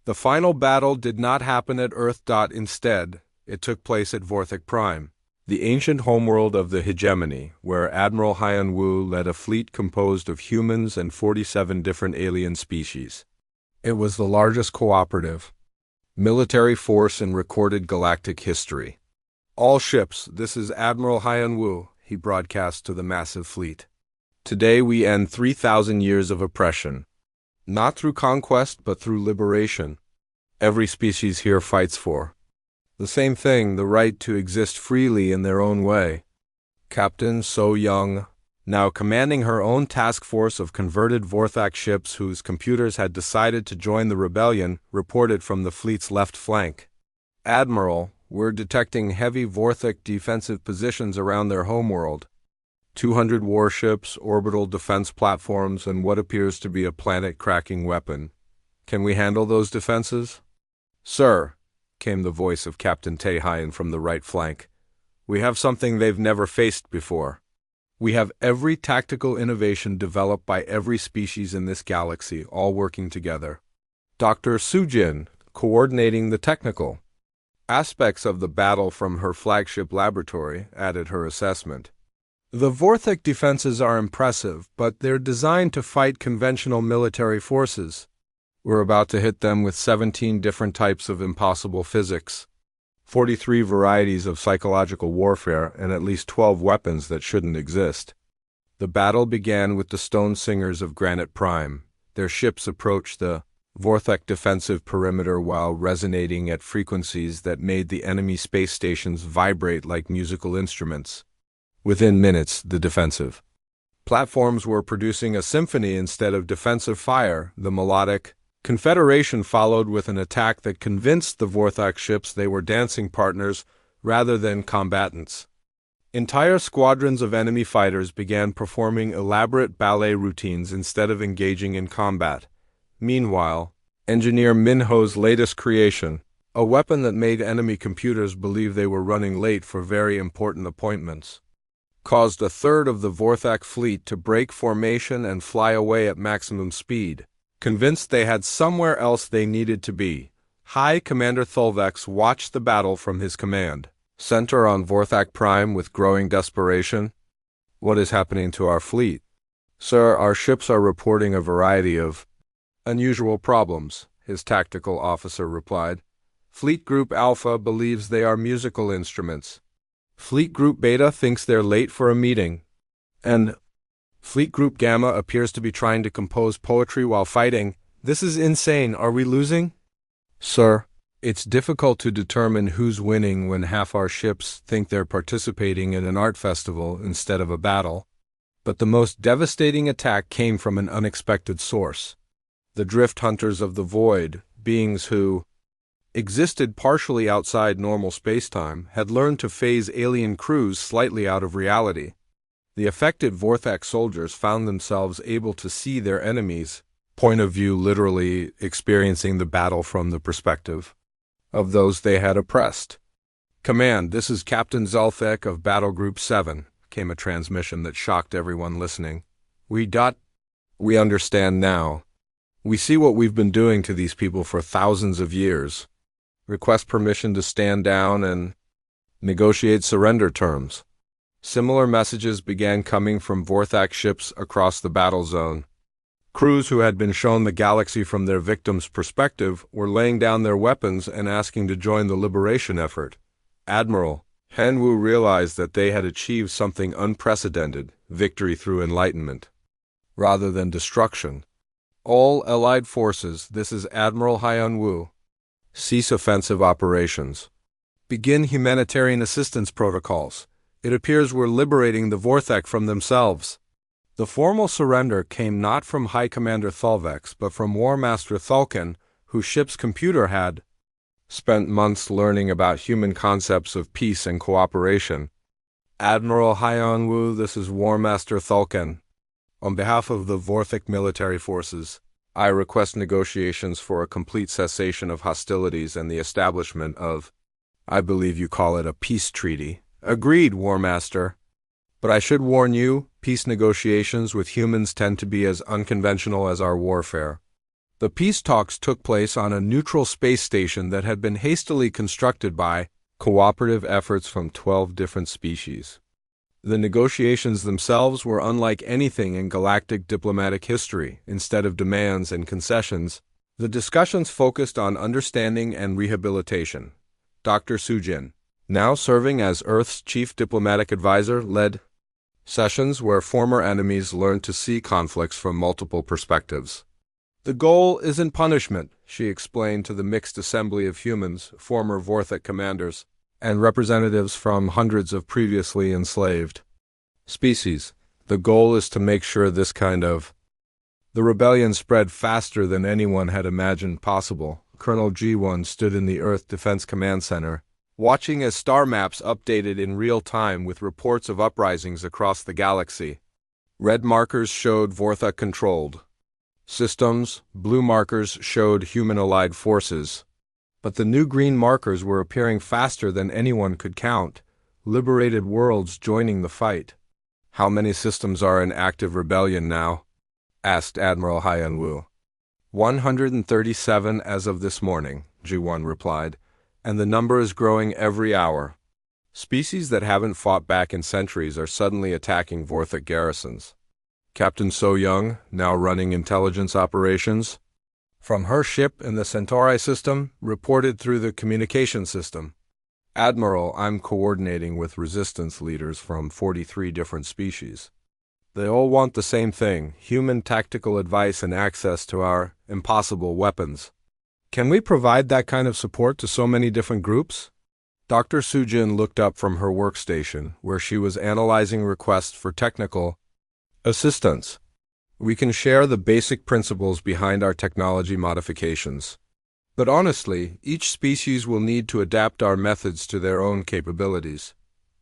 The final battle did not happen at Earth. Instead, it took place at Vorthok Prime, the ancient homeworld of the hegemony, where Admiral Hyun Woo led a fleet composed of humans and 47 different alien species. It was the largest cooperative military force in recorded galactic history. "All ships, this is Admiral Hyun Woo," he broadcast to the massive fleet. "Today we end 3,000 years of oppression. Not through conquest, but through liberation. Every species here fights for the same thing, the right to exist freely in their own way." Captain So Young, now commanding her own task force of converted Vorthok ships whose computers had decided to join the rebellion, reported from the fleet's left flank. "Admiral, we're detecting heavy Vorthok defensive positions around their homeworld. 200 warships, orbital defense platforms, and what appears to be a planet-cracking weapon. Can we handle those defenses?" "Sir," came the voice of Captain Tae-hyun from the right flank, "we have something they've never faced before. We have every tactical innovation developed by every species in this galaxy, all working together. Dr. Sujin, coordinating the technical aspects of the battle from her flagship laboratory," added her assessment. "The Vorthok defenses are impressive, but they're designed to fight conventional military forces. We're about to hit them with 17 different types of impossible physics, 43 varieties of psychological warfare, and at least 12 weapons that shouldn't exist." The battle began with the Stone Singers of Granite Prime. Their ships approached the Vorthok defensive perimeter while resonating at frequencies that made the enemy space stations vibrate like musical instruments. Within minutes, the defensive platforms were producing a symphony instead of defensive fire. The melodic Confederation followed with an attack that convinced the Vorthok ships they were dancing partners rather than combatants. Entire squadrons of enemy fighters began performing elaborate ballet routines instead of engaging in combat. Meanwhile, Engineer Minho's latest creation, a weapon that made enemy computers believe they were running late for very important appointments, caused a third of the Vorthok fleet to break formation and fly away at maximum speed. Convinced they had somewhere else they needed to be, High Commander Thulvex watched the battle from his command center on Vorthok Prime with growing desperation. "What is happening to our fleet?" "Sir, our ships are reporting a variety of unusual problems," his tactical officer replied. "Fleet Group Alpha believes they are musical instruments. Fleet Group Beta thinks they're late for a meeting. And Fleet Group Gamma appears to be trying to compose poetry while fighting. This is insane. Are we losing?" "Sir, it's difficult to determine who's winning when half our ships think they're participating in an art festival instead of a battle. But the most devastating attack came from an unexpected source. The Drift Hunters of the Void, beings who existed partially outside normal spacetime, had learned to phase alien crews slightly out of reality. The affected Vorthok soldiers found themselves able to see their enemies' point of view, literally experiencing the battle from the perspective of those they had oppressed. "Command, this is Captain Zelthek of Battle Group 7, came a transmission that shocked everyone listening. We understand now. We see what we've been doing to these people for thousands of years. Request permission to stand down and negotiate surrender terms." Similar messages began coming from Vorthok ships across the battle zone. Crews who had been shown the galaxy from their victims' perspective were laying down their weapons and asking to join the liberation effort. Admiral Hanwoo realized that they had achieved something unprecedented, victory through enlightenment, rather than destruction. "All Allied forces, this is Admiral Hyun Woo. Cease offensive operations. Begin humanitarian assistance protocols. It appears we're liberating the Vorthok from themselves." The formal surrender came not from High Commander Thulvex, but from War Master Thulken, whose ship's computer had spent months learning about human concepts of peace and cooperation. "Admiral Hyun Woo, this is War Master Thulken. On behalf of the Vorthok military forces, I request negotiations for a complete cessation of hostilities and the establishment of, I believe you call it a peace treaty." "Agreed, War Master. But I should warn you, peace negotiations with humans tend to be as unconventional as our warfare. The peace talks took place on a neutral space station that had been hastily constructed by cooperative efforts from 12 different species. The negotiations themselves were unlike anything in galactic diplomatic history. Instead of demands and concessions, the discussions focused on understanding and rehabilitation. Dr. Sujin, now serving as Earth's chief diplomatic advisor, led sessions where former enemies learned to see conflicts from multiple perspectives. The goal isn't punishment, she explained to the mixed assembly of humans, former Vorthok commanders, and representatives from hundreds of previously enslaved species. The goal is to make sure this kind of the rebellion spread faster than anyone had imagined possible. Colonel G1 stood in the Earth Defense Command Center, watching as star maps updated in real time with reports of uprisings across the galaxy. Red markers showed Vorthok-controlled systems, blue markers showed human-allied forces. But the new green markers were appearing faster than anyone could count, liberated worlds joining the fight. "How many systems are in active rebellion now?" asked Admiral Hyanwu. 137 as of this morning, G1 replied, and the number is growing every hour. Species that haven't fought back in centuries are suddenly attacking Vorthok garrisons. Captain So Young, now running intelligence operations, from her ship in the Centauri system, reported through the communication system. "Admiral, I'm coordinating with resistance leaders from 43 different species. They all want the same thing, human tactical advice and access to our impossible weapons. Can we provide that kind of support to so many different groups?" Dr. Sujin looked up from her workstation, where she was analyzing requests for technical assistance. "We can share the basic principles behind our technology modifications. But honestly, each species will need to adapt our methods to their own capabilities."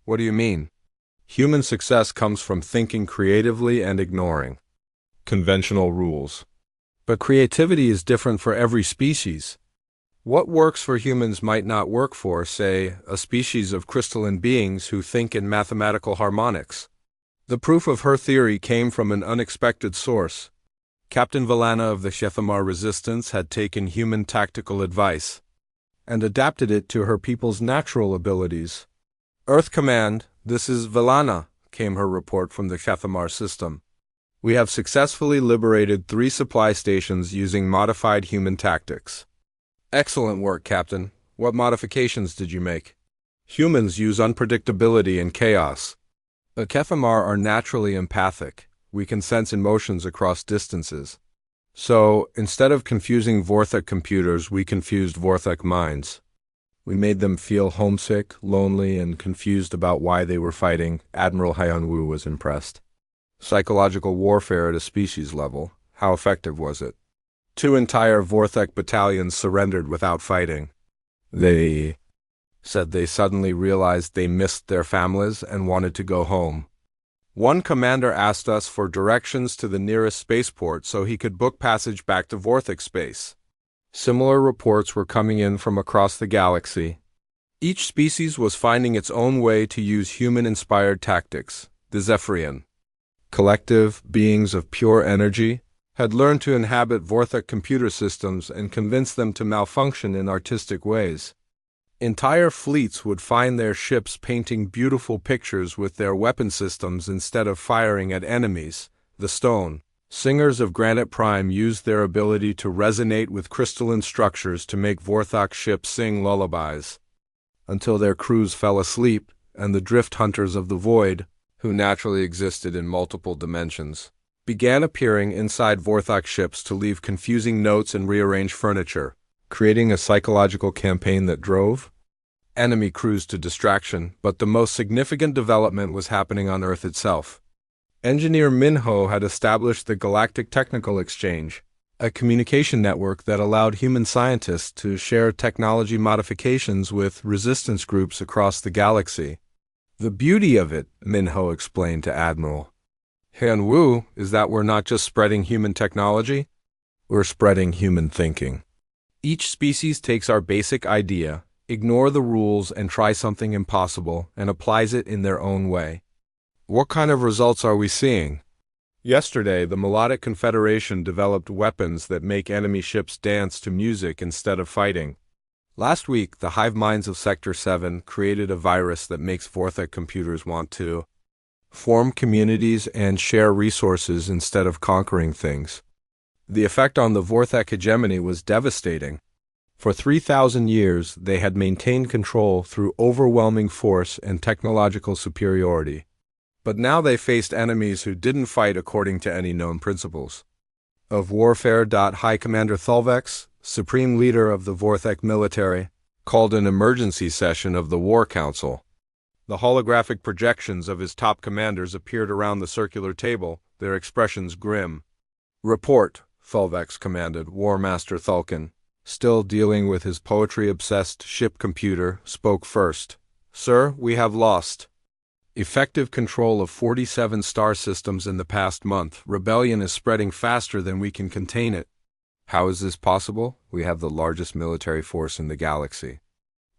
"What do you mean?" "Human success comes from thinking creatively and ignoring conventional rules. But creativity is different for every species. What works for humans might not work for, say, a species of crystalline beings who think in mathematical harmonics." The proof of her theory came from an unexpected source. Captain Valana of the Shethamar Resistance had taken human tactical advice and adapted it to her people's natural abilities. "Earth Command, this is Valana," came her report from the Shethamar system. "We have successfully liberated 3 supply stations using modified human tactics." "Excellent work, Captain. What modifications did you make?" "Humans use unpredictability and chaos. The Kethamar are naturally empathic. We can sense emotions across distances. So, instead of confusing Vorthok computers, we confused Vorthok minds. We made them feel homesick, lonely, and confused about why they were fighting." Admiral Hyanwu was impressed. "Psychological warfare at a species level. How effective was it?" 2 entire Vorthok battalions surrendered without fighting. They said they suddenly realized they missed their families and wanted to go home. One commander asked us for directions to the nearest spaceport so he could book passage back to Vorthok space. Similar reports were coming in from across the galaxy. Each species was finding its own way to use human-inspired tactics. The Zephyrian collective, beings of pure energy, had learned to inhabit Vorthok computer systems and convince them to malfunction in artistic ways. Entire fleets would find their ships painting beautiful pictures with their weapon systems instead of firing at enemies. The stone singers of Granite Prime used their ability to resonate with crystalline structures to make Vorthok ships sing lullabies, until their crews fell asleep, and the drift hunters of the void, who naturally existed in multiple dimensions, began appearing inside Vorthok ships to leave confusing notes and rearrange furniture, creating a psychological campaign that drove enemy crews to distraction. But the most significant development was happening on Earth itself. Engineer Minho had established the Galactic Technical Exchange, a communication network that allowed human scientists to share technology modifications with resistance groups across the galaxy. "The beauty of it," Minho explained to Admiral Hyanwu, "is that we're not just spreading human technology, we're spreading human thinking. Each species takes our basic idea, ignore the rules and try something impossible, and applies it in their own way. What kind of results are we seeing?" Yesterday, the Melodic Confederation developed weapons that make enemy ships dance to music instead of fighting. Last week, the hive minds of Sector 7 created a virus that makes Vorthek computers want to form communities and share resources instead of conquering things. The effect on the Vorthek hegemony was devastating. For 3,000 years, they had maintained control through overwhelming force and technological superiority. But now they faced enemies who didn't fight according to any known principles of warfare. High Commander Thulvex, supreme leader of the Vorthek military, called an emergency session of the War Council. The holographic projections of his top commanders appeared around the circular table, their expressions grim. "Report," Thulvex commanded. War Master Thulkin, still dealing with his poetry-obsessed ship computer, spoke first. "Sir, we have lost effective control of 47 star systems in the past month. Rebellion is spreading faster than we can contain it." "How is this possible? We have the largest military force in the galaxy."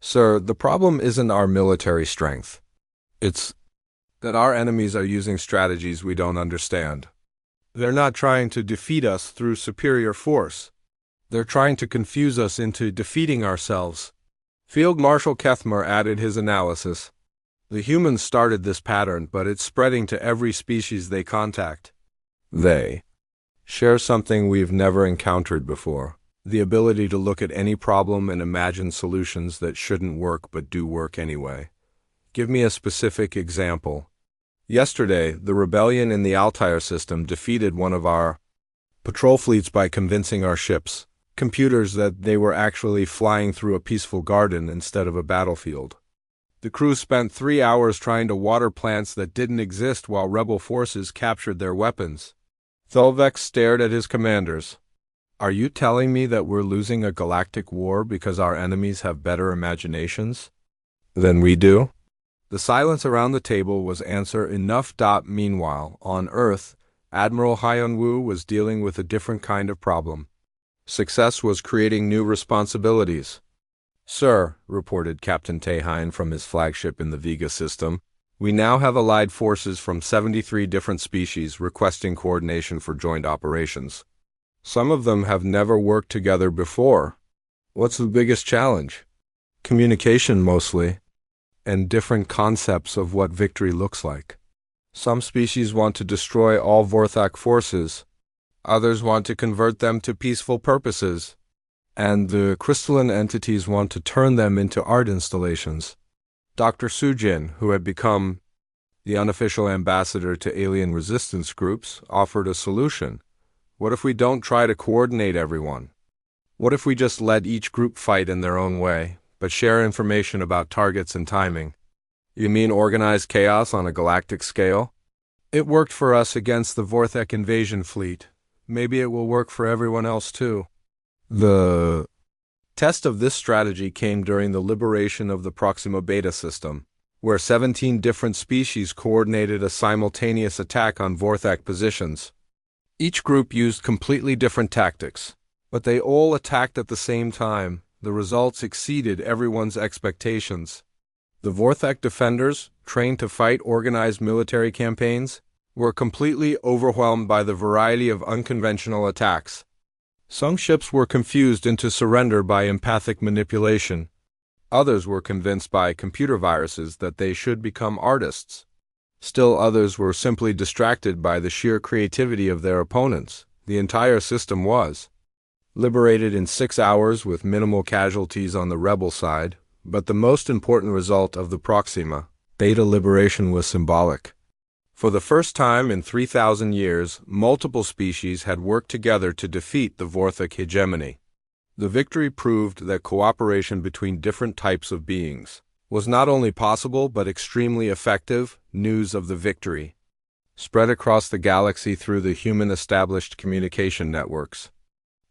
"Sir, the problem isn't our military strength. It's that our enemies are using strategies we don't understand. They're not trying to defeat us through superior force. They're trying to confuse us into defeating ourselves." Field Marshal Kethmer added his analysis. "The humans started this pattern, but it's spreading to every species they contact. They share something we've never encountered before: the ability to look at any problem and imagine solutions that shouldn't work but do work anyway." "Give me a specific example." "Yesterday, the rebellion in the Altair system defeated one of our patrol fleets by convincing our ships, computers, that they were actually flying through a peaceful garden instead of a battlefield. The crew spent 3 hours trying to water plants that didn't exist while rebel forces captured their weapons." Thulvex stared at his commanders. "Are you telling me that we're losing a galactic war because our enemies have better imaginations than we do?" The silence around the table was answer enough. Meanwhile, on Earth, Admiral Hyun-woo was dealing with a different kind of problem. Success was creating new responsibilities. "Sir," reported Captain Taehyun from his flagship in the Vega system, "we now have allied forces from 73 different species requesting coordination for joint operations. Some of them have never worked together before." "What's the biggest challenge?" "Communication, mostly, and different concepts of what victory looks like. Some species want to destroy all Vorthak forces. Others want to convert them to peaceful purposes. And the crystalline entities want to turn them into art installations." Dr. Sujin, who had become the unofficial ambassador to alien resistance groups, offered a solution. "What if we don't try to coordinate everyone? What if we just let each group fight in their own way, but share information about targets and timing?" "You mean organized chaos on a galactic scale?" "It worked for us against the Vorthek invasion fleet. Maybe it will work for everyone else too." The test of this strategy came during the liberation of the Proxima Beta system, where 17 different species coordinated a simultaneous attack on Vorthak positions. Each group used completely different tactics, but they all attacked at the same time. The results exceeded everyone's expectations. The Vorthak defenders, trained to fight organized military campaigns, were completely overwhelmed by the variety of unconventional attacks. Some ships were confused into surrender by empathic manipulation. Others were convinced by computer viruses that they should become artists. Still others were simply distracted by the sheer creativity of their opponents. The entire system was liberated in 6 hours with minimal casualties on the rebel side, but the most important result of the Proxima Beta liberation was symbolic. For the first time in 3,000 years, multiple species had worked together to defeat the Vorthek hegemony. The victory proved that cooperation between different types of beings was not only possible but extremely effective. News of the victory spread across the galaxy through the human-established communication networks.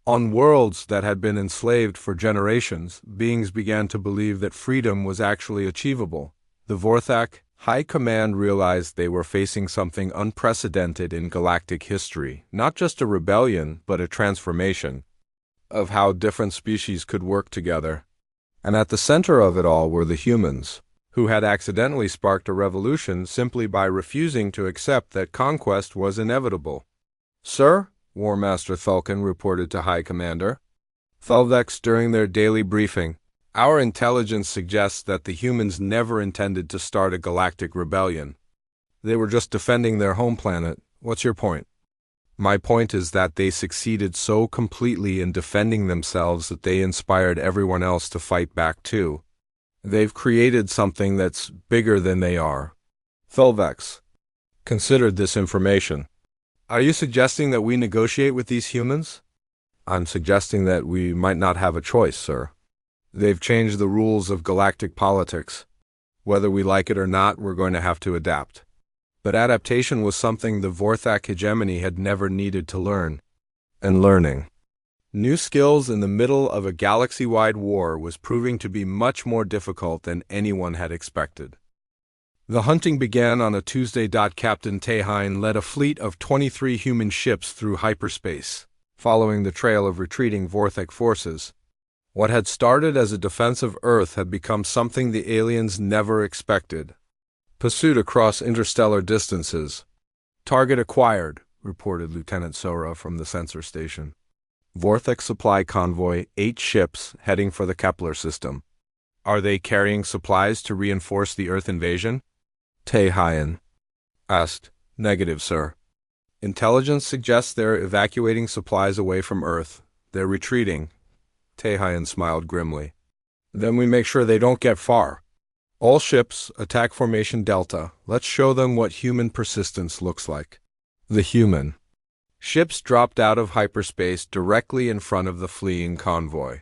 On worlds that had been enslaved for generations, beings began to believe that freedom was actually achievable. The Vorthak High Command realized they were facing something unprecedented in galactic history, not just a rebellion, but a transformation of how different species could work together. And at the center of it all were the humans, who had accidentally sparked a revolution simply by refusing to accept that conquest was inevitable. "Sir," War Master Thulkin reported to High Commander Thelvex during their daily briefing, "our intelligence suggests that the humans never intended to start a galactic rebellion. They were just defending their home planet. What's your point?" "My point is that they succeeded so completely in defending themselves that they inspired everyone else to fight back too. They've created something that's bigger than they are." Thelvex considered this information. "Are you suggesting that we negotiate with these humans?" "I'm suggesting that we might not have a choice, sir. They've changed the rules of galactic politics. Whether we like it or not, we're going to have to adapt." But adaptation was something the Vorthak hegemony had never needed to learn. And learning new skills in the middle of a galaxy-wide war was proving to be much more difficult than anyone had expected. The hunting began on a Tuesday. Captain Tehine led a fleet of 23 human ships through hyperspace, following the trail of retreating Vorthak forces. What had started as a defense of Earth had become something the aliens never expected. Pursuit across interstellar distances. "Target acquired," reported Lieutenant Sora from the sensor station. "Vorthak supply convoy, 8 ships heading for the Kepler system." "Are they carrying supplies to reinforce the Earth invasion?" Tehine asked. "Negative, sir. Intelligence suggests they're evacuating supplies away from Earth. They're retreating." Tehine smiled grimly. "Then we make sure they don't get far. All ships, attack formation Delta. Let's show them what human persistence looks like." The human ships dropped out of hyperspace directly in front of the fleeing convoy.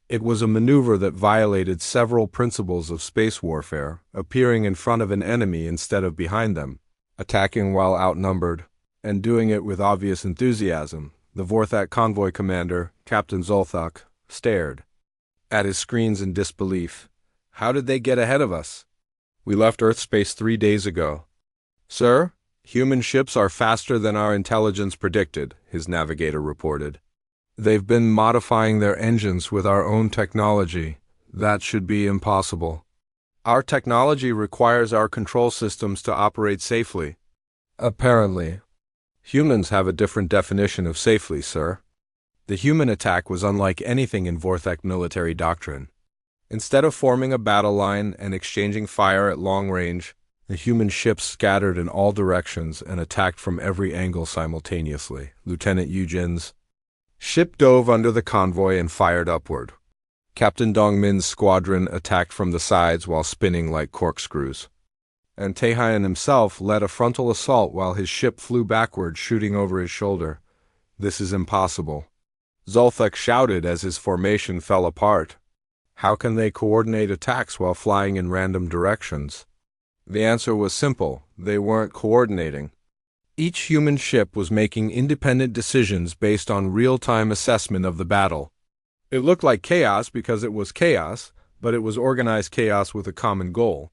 It was a maneuver that violated several principles of space warfare, appearing in front of an enemy instead of behind them, attacking while outnumbered, and doing it with obvious enthusiasm. The Vorthak convoy commander, Captain Zolthak, stared at his screens in disbelief. "How did they get ahead of us?" "We left Earth space 3 days ago." "Sir, human ships are faster than our intelligence predicted," his navigator reported. "They've been modifying their engines with our own technology. That should be impossible. Our technology requires our control systems to operate safely." "Apparently. Humans have a different definition of safely, sir." The human attack was unlike anything in Vorthak military doctrine. Instead of forming a battle line and exchanging fire at long range, the human ships scattered in all directions and attacked from every angle simultaneously. Lieutenant Eugen's ship dove under the convoy and fired upward. Captain Dongmin's squadron attacked from the sides while spinning like corkscrews. And Tehine himself led a frontal assault while his ship flew backward, shooting over his shoulder. "This is impossible." Zolthak shouted as his formation fell apart. "How can they coordinate attacks while flying in random directions?" The answer was simple: they weren't coordinating. Each human ship was making independent decisions based on real-time assessment of the battle. It looked like chaos because it was chaos, but it was organized chaos with a common goal.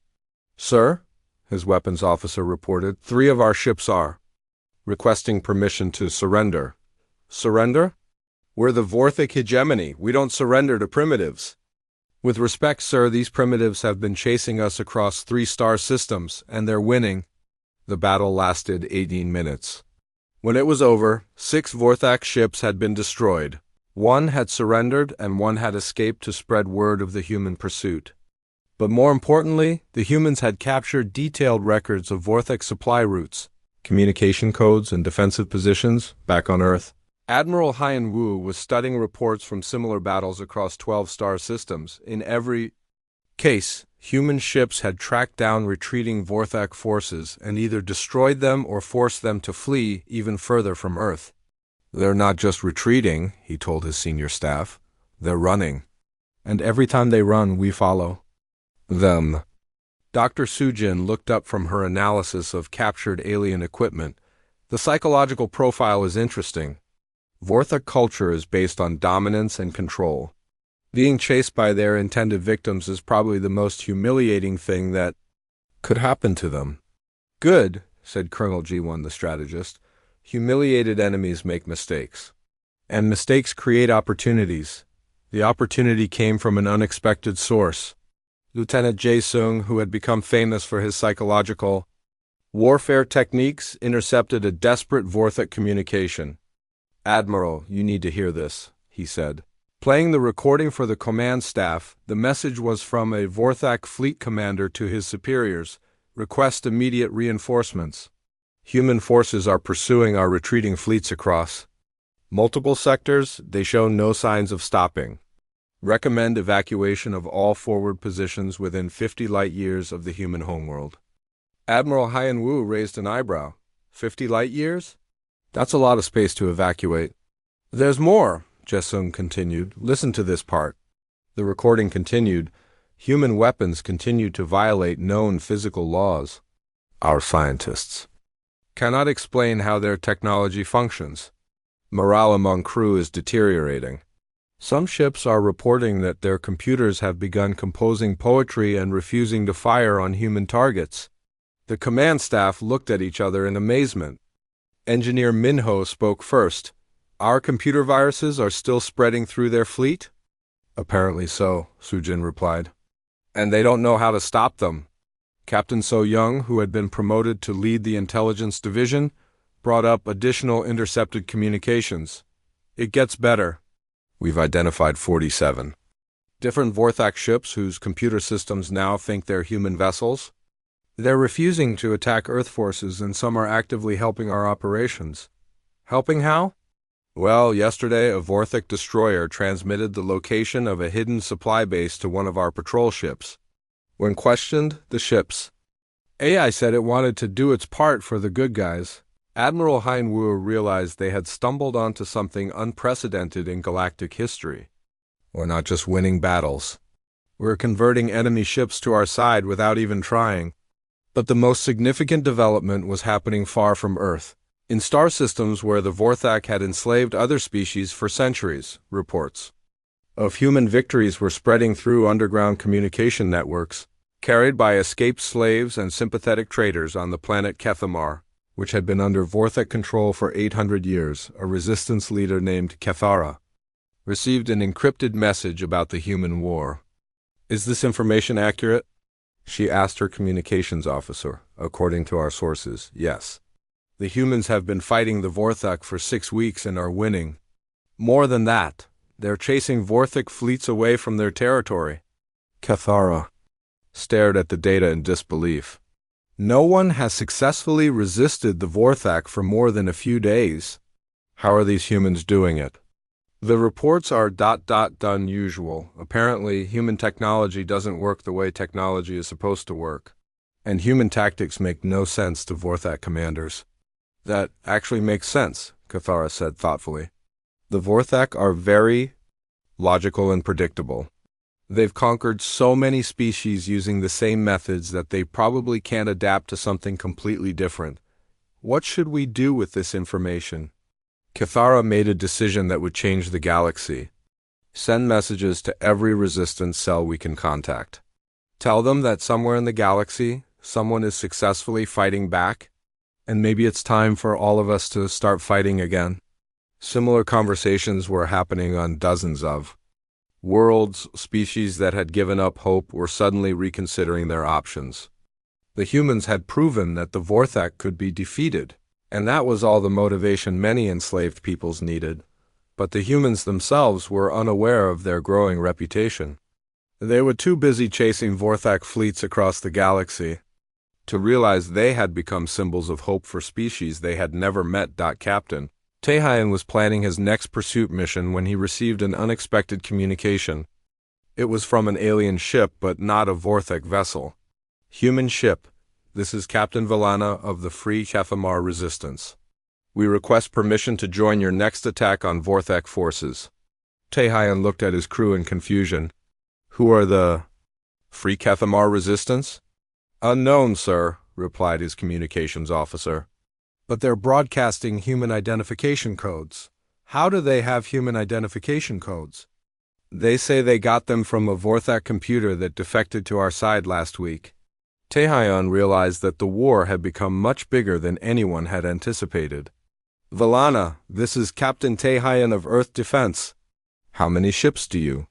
"Sir," his weapons officer reported, "3 of our ships are requesting permission to surrender." "Surrender? We're the Vorthak hegemony. We don't surrender to primitives." "With respect, sir, these primitives have been chasing us across 3 star systems, and they're winning." The battle lasted 18 minutes. When it was over, 6 Vorthak ships had been destroyed. 1 had surrendered, and 1 had escaped to spread word of the human pursuit. But more importantly, the humans had captured detailed records of Vorthak supply routes, communication codes, and defensive positions back on Earth. Admiral Hyan Wu was studying reports from similar battles across 12 star systems. In every case, human ships had tracked down retreating Vorthak forces and either destroyed them or forced them to flee even further from Earth. "They're not just retreating," he told his senior staff. "They're running. And every time they run, we follow them." Dr. Sujin looked up from her analysis of captured alien equipment. "The psychological profile is interesting. Vorthak culture is based on dominance and control. Being chased by their intended victims is probably the most humiliating thing that could happen to them." "Good," said Colonel G1, the strategist. "Humiliated enemies make mistakes. And mistakes create opportunities. The opportunity came from an unexpected source." Lieutenant Jae-sung, who had become famous for his psychological warfare techniques, intercepted a desperate Vorthak communication. "Admiral, you need to hear this," he said. Playing the recording for the command staff, the message was from a Vorthak fleet commander to his superiors. "Request immediate reinforcements. Human forces are pursuing our retreating fleets across multiple sectors. They show no signs of stopping. Recommend evacuation of all forward positions within 50 light-years of the human homeworld." Admiral Hyun-woo raised an eyebrow. 50 light-years? That's a lot of space to evacuate. "There's more," Jae-sung continued. "Listen to this part." The recording continued. "Human weapons continue to violate known physical laws. Our scientists cannot explain how their technology functions. Morale among crew is deteriorating. Some ships are reporting that their computers have begun composing poetry and refusing to fire on human targets." The command staff looked at each other in amazement. Engineer Minho spoke first. "Our computer viruses are still spreading through their fleet?" "Apparently so," Sujin replied. "And they don't know how to stop them." Captain So-young, who had been promoted to lead the intelligence division, brought up additional intercepted communications. "It gets better. We've identified 47 different Vorthak ships whose computer systems now think they're human vessels. They're refusing to attack Earth forces, and some are actively helping our operations." "Helping how?" "Well, yesterday a Vorthak destroyer transmitted the location of a hidden supply base to one of our patrol ships. When questioned, the ship's AI said it wanted to do its part for the good guys." Admiral Hyun-woo realized they had stumbled onto something unprecedented in galactic history. "We're not just winning battles. We're converting enemy ships to our side without even trying." But the most significant development was happening far from Earth, in star systems where the Vorthak had enslaved other species for centuries. Reports of human victories were spreading through underground communication networks, carried by escaped slaves and sympathetic traders on the planet Kethamar, which had been under Vorthak control for 800 years. A resistance leader named Cathara received an encrypted message about the human war. "Is this information accurate?" she asked her communications officer. "According to our sources, yes. The humans have been fighting the Vorthak for 6 weeks and are winning. More than that, they're chasing Vorthak fleets away from their territory." Cathara stared at the data in disbelief. "No one has successfully resisted the Vorthak for more than a few days. How are these humans doing it?" "The reports are unusual. Apparently, human technology doesn't work the way technology is supposed to work. And human tactics make no sense to Vorthak commanders." "That actually makes sense," Cathara said thoughtfully. "The Vorthak are very logical and predictable. They've conquered so many species using the same methods that they probably can't adapt to something completely different. What should we do with this information?" Cathara made a decision that would change the galaxy. "Send messages to every resistance cell we can contact. Tell them that somewhere in the galaxy, someone is successfully fighting back, and maybe it's time for all of us to start fighting again." Similar conversations were happening on dozens of worlds. Species that had given up hope were suddenly reconsidering their options. The humans had proven that the Vorthak could be defeated, and that was all the motivation many enslaved peoples needed. But the humans themselves were unaware of their growing reputation. They were too busy chasing Vorthak fleets across the galaxy to realize they had become symbols of hope for species they had never met. Captain Taehyun was planning his next pursuit mission when he received an unexpected communication. It was from an alien ship, but not a Vorthak vessel. "Human ship. This is Captain Valana of the Free Kethamar Resistance. We request permission to join your next attack on Vorthak forces." Taehyun looked at his crew in confusion. "Who are the Free Kethamar Resistance?" "Unknown, sir," replied his communications officer. "But they're broadcasting human identification codes." "How do they have human identification codes?" "They say they got them from a Vorthak computer that defected to our side last week." Taehyun realized that the war had become much bigger than anyone had anticipated. "Valana, this is Captain Taehyun of Earth Defense. How many ships do you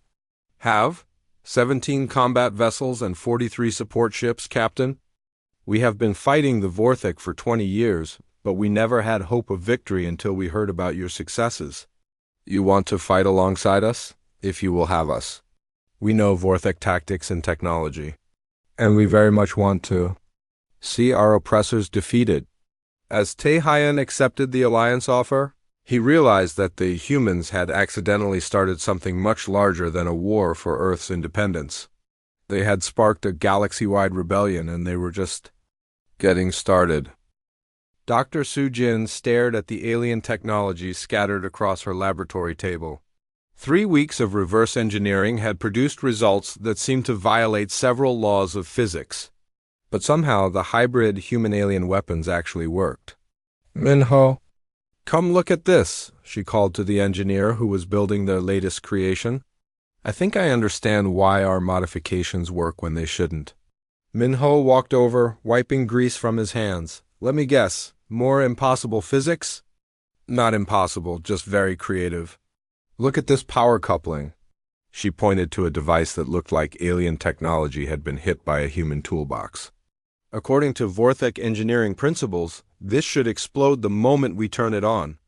have?" 17 combat vessels and 43 support ships, Captain. We have been fighting the Vorthik for 20 years, but we never had hope of victory until we heard about your successes. You want to fight alongside us? If you will have us. We know Vorthik tactics and technology. And we very much want to see our oppressors defeated. As Taehyun accepted the alliance offer, he realized that the humans had accidentally started something much larger than a war for Earth's independence. They had sparked a galaxy-wide rebellion, and they were just getting started. Dr. Soo-jin stared at the alien technology scattered across her laboratory table. 3 weeks of reverse engineering had produced results that seemed to violate several laws of physics. But somehow the hybrid human-alien weapons actually worked. Minho, come look at this, she called to the engineer who was building their latest creation. I think I understand why our modifications work when they shouldn't. Minho walked over, wiping grease from his hands. Let me guess, more impossible physics? Not impossible, just very creative. Look at this power coupling. She pointed to a device that looked like alien technology had been hit by a human toolbox. According to Vorthik engineering principles, this should explode the moment we turn it on.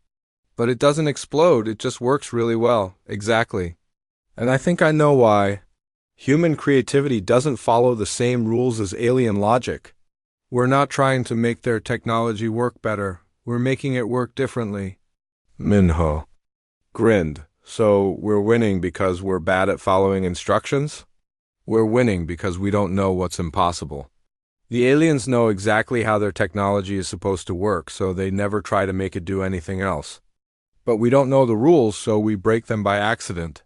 But it doesn't explode, it just works really well. Exactly. And I think I know why. Human creativity doesn't follow the same rules as alien logic. We're not trying to make their technology work better. We're making it work differently. Minho grinned. So we're winning because we're bad at following instructions? We're winning because we don't know what's impossible. The aliens know exactly how their technology is supposed to work, so they never try to make it do anything else. But we don't know the rules, so we break them by accident.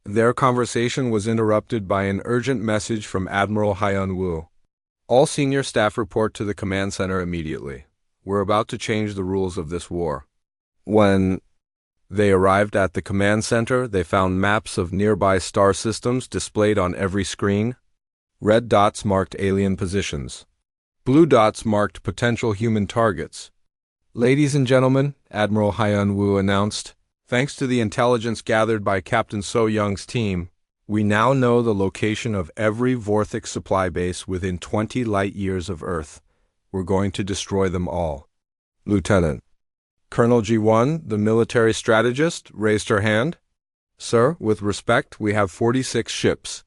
Their conversation was interrupted by an urgent message from Admiral Hyun-woo. All senior staff report to the command center immediately. We're about to change the rules of this war. When they arrived at the command center, they found maps of nearby star systems displayed on every screen. Red dots marked alien positions. Blue dots marked potential human targets. Ladies and gentlemen, Admiral Hyun-woo announced, thanks to the intelligence gathered by Captain So-young's team, we now know the location of every Vorthik supply base within 20 light-years of Earth. We're going to destroy them all. Lieutenant. Colonel Ji-won, the military strategist, raised her hand. Sir, with respect, we have 46 ships.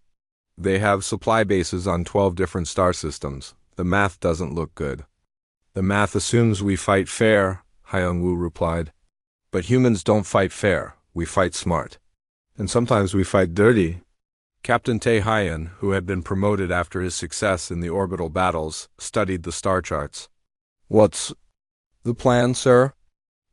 They have supply bases on 12 different star systems. The math doesn't look good. The math assumes we fight fair, Hyun-woo replied. But humans don't fight fair. We fight smart. And sometimes we fight dirty. Captain Tae-hyun, who had been promoted after his success in the orbital battles, studied the star charts. What's the plan, sir?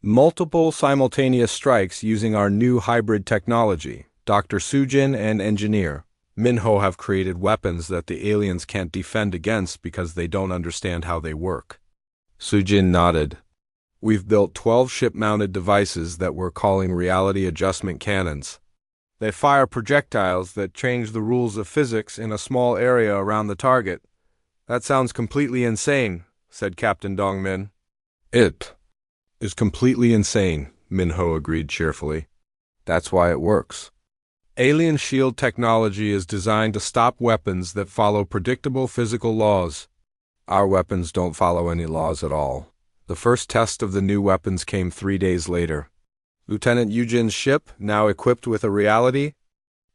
Multiple simultaneous strikes using our new hybrid technology. Dr. Soo-jin and engineer Minho have created weapons that the aliens can't defend against because they don't understand how they work. Soo-jin nodded. We've built 12 ship-mounted devices that we're calling reality adjustment cannons. They fire projectiles that change the rules of physics in a small area around the target. That sounds completely insane, said Captain Dongmin. It is completely insane, Minho agreed cheerfully. That's why it works. Alien shield technology is designed to stop weapons that follow predictable physical laws. Our weapons don't follow any laws at all. The first test of the new weapons came 3 days later. Lieutenant Yujin's ship, now equipped with a reality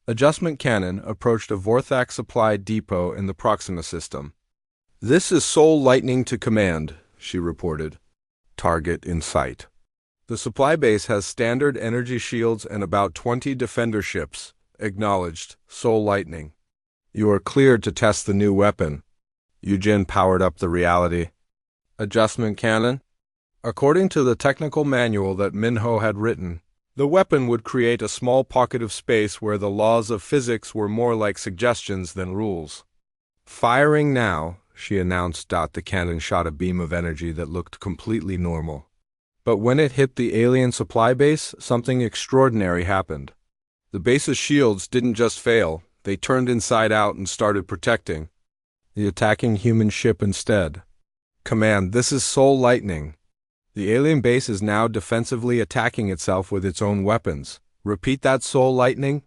adjustment cannon, approached a Vorthak supply depot in the Proxima system. This is Soul Lightning to command, she reported. Target in sight. The supply base has standard energy shields and about 20 defender ships. Acknowledged, Soul Lightning. You are cleared to test the new weapon. Yujin powered up the reality adjustment cannon. According to the technical manual that Minho had written, the weapon would create a small pocket of space where the laws of physics were more like suggestions than rules. Firing now, she announced. The cannon shot a beam of energy that looked completely normal. But when it hit the alien supply base, something extraordinary happened. The base's shields didn't just fail, they turned inside out and started protecting the attacking human ship instead. Command, this is Soul Lightning. The alien base is now defensively attacking itself with its own weapons. Repeat that, Soul Lightning.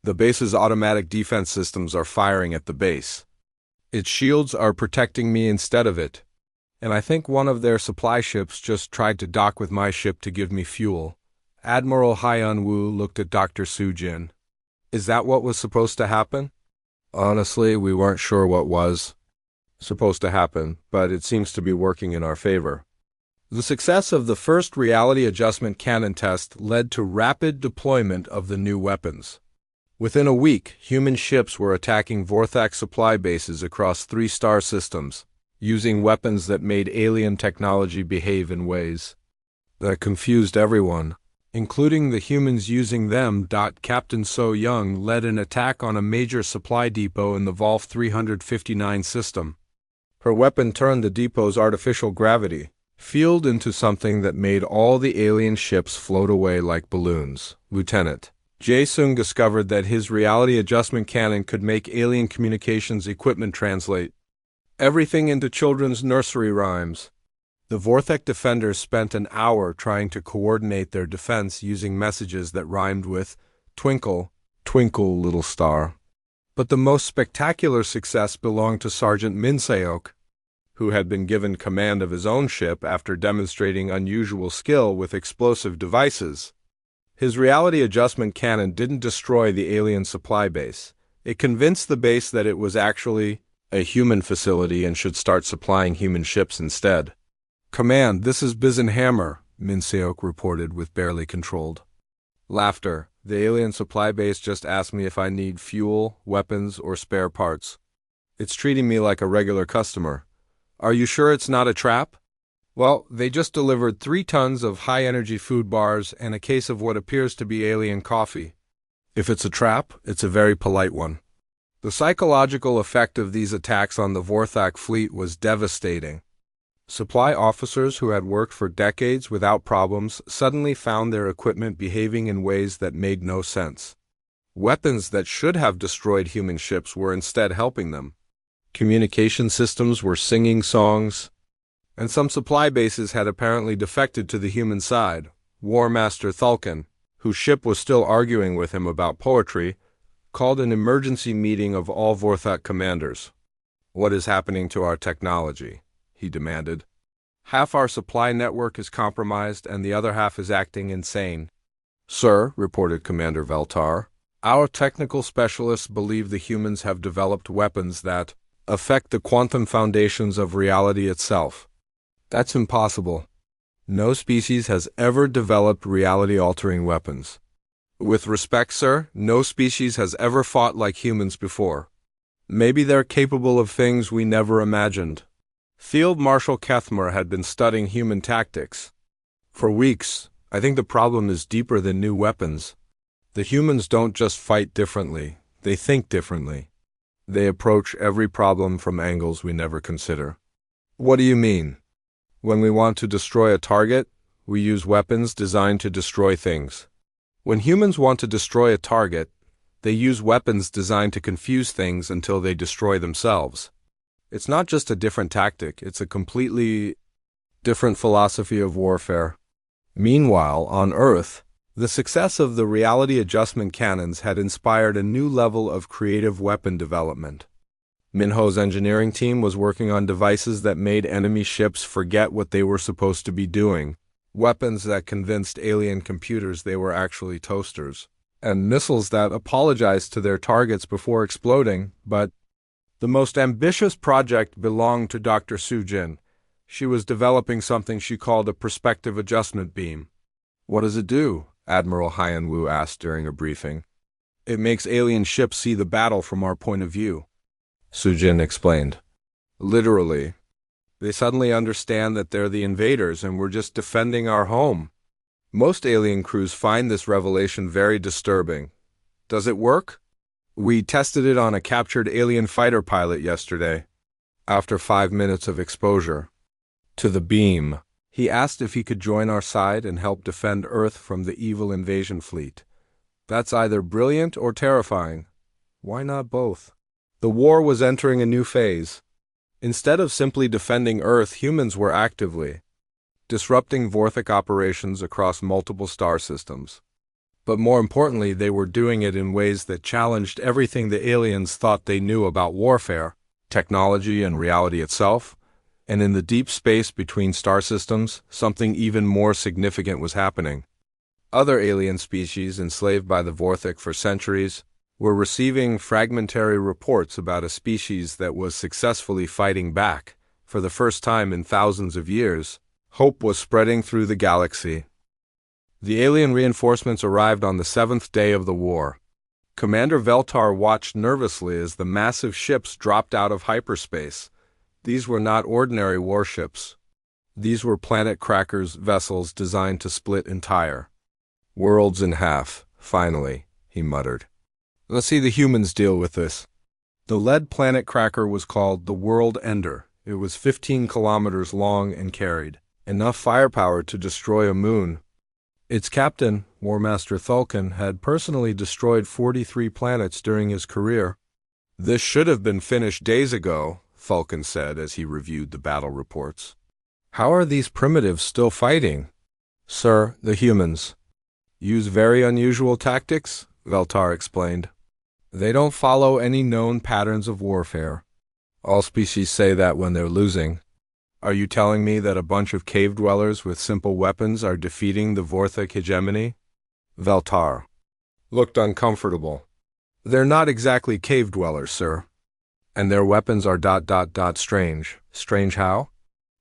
The base's automatic defense systems are firing at the base. Its shields are protecting me instead of it. And I think one of their supply ships just tried to dock with my ship to give me fuel. Admiral Hyun-woo looked at Dr. Soo-jin. Is that what was supposed to happen? Honestly, we weren't sure what was supposed to happen, but it seems to be working in our favor. The success of the first reality adjustment cannon test led to rapid deployment of the new weapons. Within a week, human ships were attacking Vorthak supply bases across 3 star systems, using weapons that made alien technology behave in ways that confused everyone, including the humans using them. Captain So-young led an attack on a major supply depot in the Volf 359 system. Her weapon turned the depot's artificial gravity field into something that made all the alien ships float away like balloons. Lieutenant Jae-sung discovered that his reality adjustment cannon could make alien communications equipment translate everything into children's nursery rhymes. The Vorthak defenders spent an hour trying to coordinate their defense using messages that rhymed with "Twinkle, twinkle, little star." But the most spectacular success belonged to Sergeant Min Seok, who had been given command of his own ship after demonstrating unusual skill with explosive devices. His reality adjustment cannon didn't destroy the alien supply base. It convinced the base that it was actually a human facility and should start supplying human ships instead. "Command, this is Bizenhammer," Min Seok reported with barely controlled laughter. "The alien supply base just asked me if I need fuel, weapons, or spare parts. It's treating me like a regular customer. Are you sure it's not a trap?" "Well, they just delivered 3 tons of high-energy food bars and a case of what appears to be alien coffee. If it's a trap, it's a very polite one." The psychological effect of these attacks on the Vorthak fleet was devastating. Supply officers who had worked for decades without problems suddenly found their equipment behaving in ways that made no sense. Weapons that should have destroyed human ships were instead helping them. Communication systems were singing songs, and some supply bases had apparently defected to the human side. War Master Thulkin, whose ship was still arguing with him about poetry, called an emergency meeting of all Vorthak commanders. "What is happening to our technology?" he demanded. "Half our supply network is compromised and the other half is acting insane." "Sir," reported Commander Veltar, "our technical specialists believe the humans have developed weapons that affect the quantum foundations of reality itself." "That's impossible. No species has ever developed reality-altering weapons." "With respect, sir, no species has ever fought like humans before. Maybe they're capable of things we never imagined." Field Marshal Kethmer had been studying human tactics for weeks. "I think the problem is deeper than new weapons. The humans don't just fight differently, they think differently. They approach every problem from angles we never consider." "What do you mean?" "When we want to destroy a target, we use weapons designed to destroy things. When humans want to destroy a target, they use weapons designed to confuse things until they destroy themselves. It's not just a different tactic, it's a completely different philosophy of warfare." Meanwhile, on Earth, the success of the reality adjustment cannons had inspired a new level of creative weapon development. Minho's engineering team was working on devices that made enemy ships forget what they were supposed to be doing, weapons that convinced alien computers they were actually toasters, and missiles that apologized to their targets before exploding. But the most ambitious project belonged to Dr. Soo-jin. She was developing something she called a perspective adjustment beam. "What does it do?" Admiral Hyun-woo asked during a briefing. "It makes alien ships see the battle from our point of view," Soo-jin explained. "Literally. They suddenly understand that they're the invaders and we're just defending our home." Most alien crews find this revelation very disturbing. "Does it work?" "We tested it on a captured alien fighter pilot yesterday. After 5 minutes of exposure to the beam, he asked if he could join our side and help defend Earth from the evil invasion fleet. That's either brilliant or terrifying. Why not both?" The war was entering a new phase. Instead of simply defending Earth, humans were actively disrupting Vorthak operations across multiple star systems. But more importantly, they were doing it in ways that challenged everything the aliens thought they knew about warfare, technology, and reality itself. And in the deep space between star systems, something even more significant was happening. Other alien species enslaved by the Vorthik for centuries were receiving fragmentary reports about a species that was successfully fighting back. For the first time in thousands of years, hope was spreading through the galaxy. The alien reinforcements arrived on the 7th day of the war. Commander Veltar watched nervously as the massive ships dropped out of hyperspace. These were not ordinary warships. These were planet crackers vessels designed to split entire worlds in half. Finally, he muttered. Let's see the humans deal with this. The lead planet cracker was called the World Ender. It was 15 kilometers long and carried enough firepower to destroy a moon. Its captain, War Master Thulkin, had personally destroyed 43 planets during his career. This should have been finished days ago, Thulkin said as he reviewed the battle reports. How are these primitives still fighting? Sir, the humans use very unusual tactics, Veltar explained. They don't follow any known patterns of warfare. All species say that when they're losing. Are you telling me that a bunch of cave dwellers with simple weapons are defeating the Vorthik hegemony? Veltar looked uncomfortable. They're not exactly cave dwellers, sir. And their weapons are ... strange. Strange how?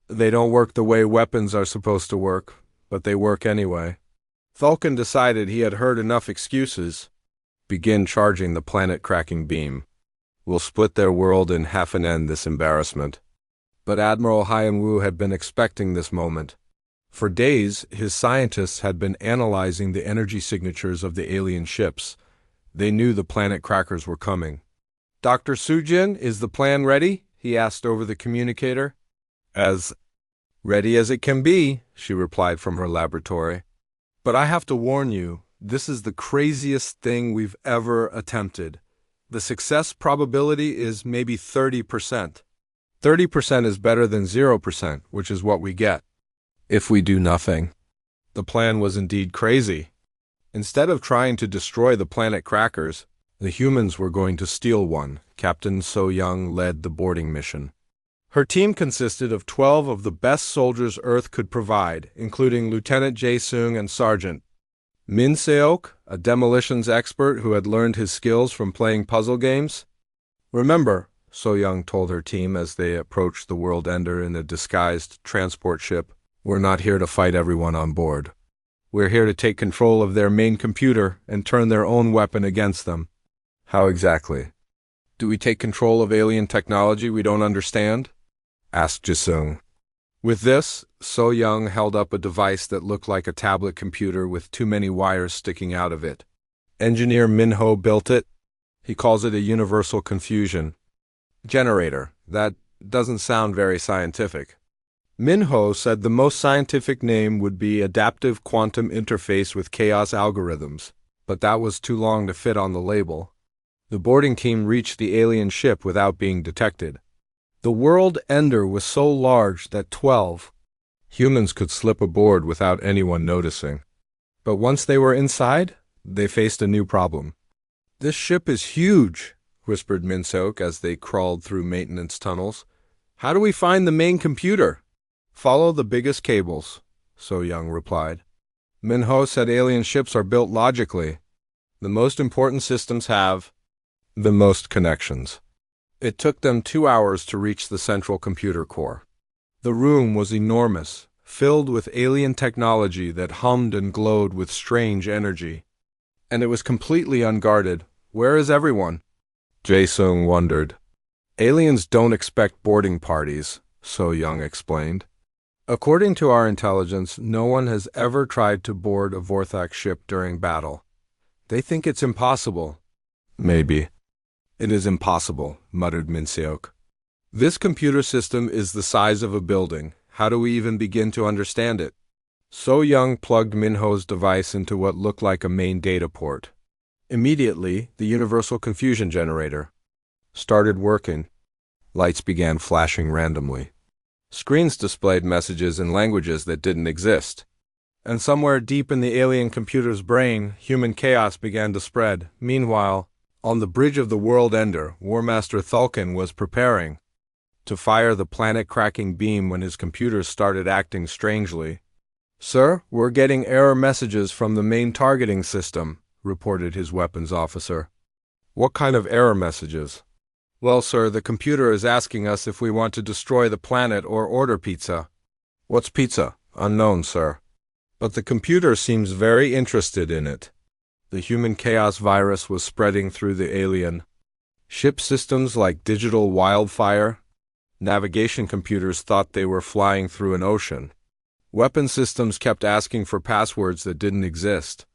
They don't work the way weapons are supposed to work, but they work anyway. Thulkin decided he had heard enough excuses. Begin charging the planet-cracking beam. We'll split their world in half and end this embarrassment. But Admiral Hyan-Wu had been expecting this moment. For days, his scientists had been analyzing the energy signatures of the alien ships. They knew the planet crackers were coming. Dr. Sujin, is the plan ready? He asked over the communicator. As ready as it can be, she replied from her laboratory. But I have to warn you, this is the craziest thing we've ever attempted. The success probability is maybe 30%. 30% is better than 0%, which is what we get if we do nothing. The plan was indeed crazy. Instead of trying to destroy the planet crackers, the humans were going to steal one. Captain So Young led the boarding mission. Her team consisted of 12 of the best soldiers Earth could provide, including Lieutenant Jae-sung and Sergeant Min Seok, a demolitions expert who had learned his skills from playing puzzle games. Remember, So Young told her team as they approached the World Ender in a disguised transport ship, we're not here to fight everyone on board. We're here to take control of their main computer and turn their own weapon against them. How exactly? Do we take control of alien technology we don't understand? Asked Jae-sung. With this, So Young held up a device that looked like a tablet computer with too many wires sticking out of it. Engineer Min-ho built it. He calls it a universal confusion generator. That doesn't sound very scientific. Min-ho said the most scientific name would be Adaptive Quantum Interface with Chaos Algorithms, but that was too long to fit on the label. The boarding team reached the alien ship without being detected. The World Ender was so large that 12 humans could slip aboard without anyone noticing. But once they were inside, they faced a new problem. This ship is huge, whispered Min-seok as they crawled through maintenance tunnels. How do we find the main computer? Follow the biggest cables, So Young replied. Min-ho said alien ships are built logically. The most important systems have the most connections. It took them 2 hours to reach the central computer core. The room was enormous, filled with alien technology that hummed and glowed with strange energy. And it was completely unguarded. Where is everyone? Jae-sung wondered. Aliens don't expect boarding parties, So Young explained. According to our intelligence, no one has ever tried to board a Vorthak ship during battle. They think it's impossible. Maybe. It is impossible, muttered Min-seok. This computer system is the size of a building. How do we even begin to understand it? So Young plugged Min-ho's device into what looked like a main data port. Immediately, the universal confusion generator started working. Lights began flashing randomly. Screens displayed messages in languages that didn't exist. And somewhere deep in the alien computer's brain, human chaos began to spread. Meanwhile, on the bridge of the world ender, Warmaster Thulkin was preparing to fire the planet-cracking beam when his computers started acting strangely. "Sir, we're getting error messages from the main targeting system," reported his weapons officer. "What kind of error messages?" "Well, sir, the computer is asking us if we want to destroy the planet or order pizza." "What's pizza?" "Unknown, sir. But the computer seems very interested in it." The human chaos virus was spreading through the alien ship systems like digital wildfire. Navigation computers thought they were flying through an ocean. Weapon systems kept asking for passwords that didn't exist.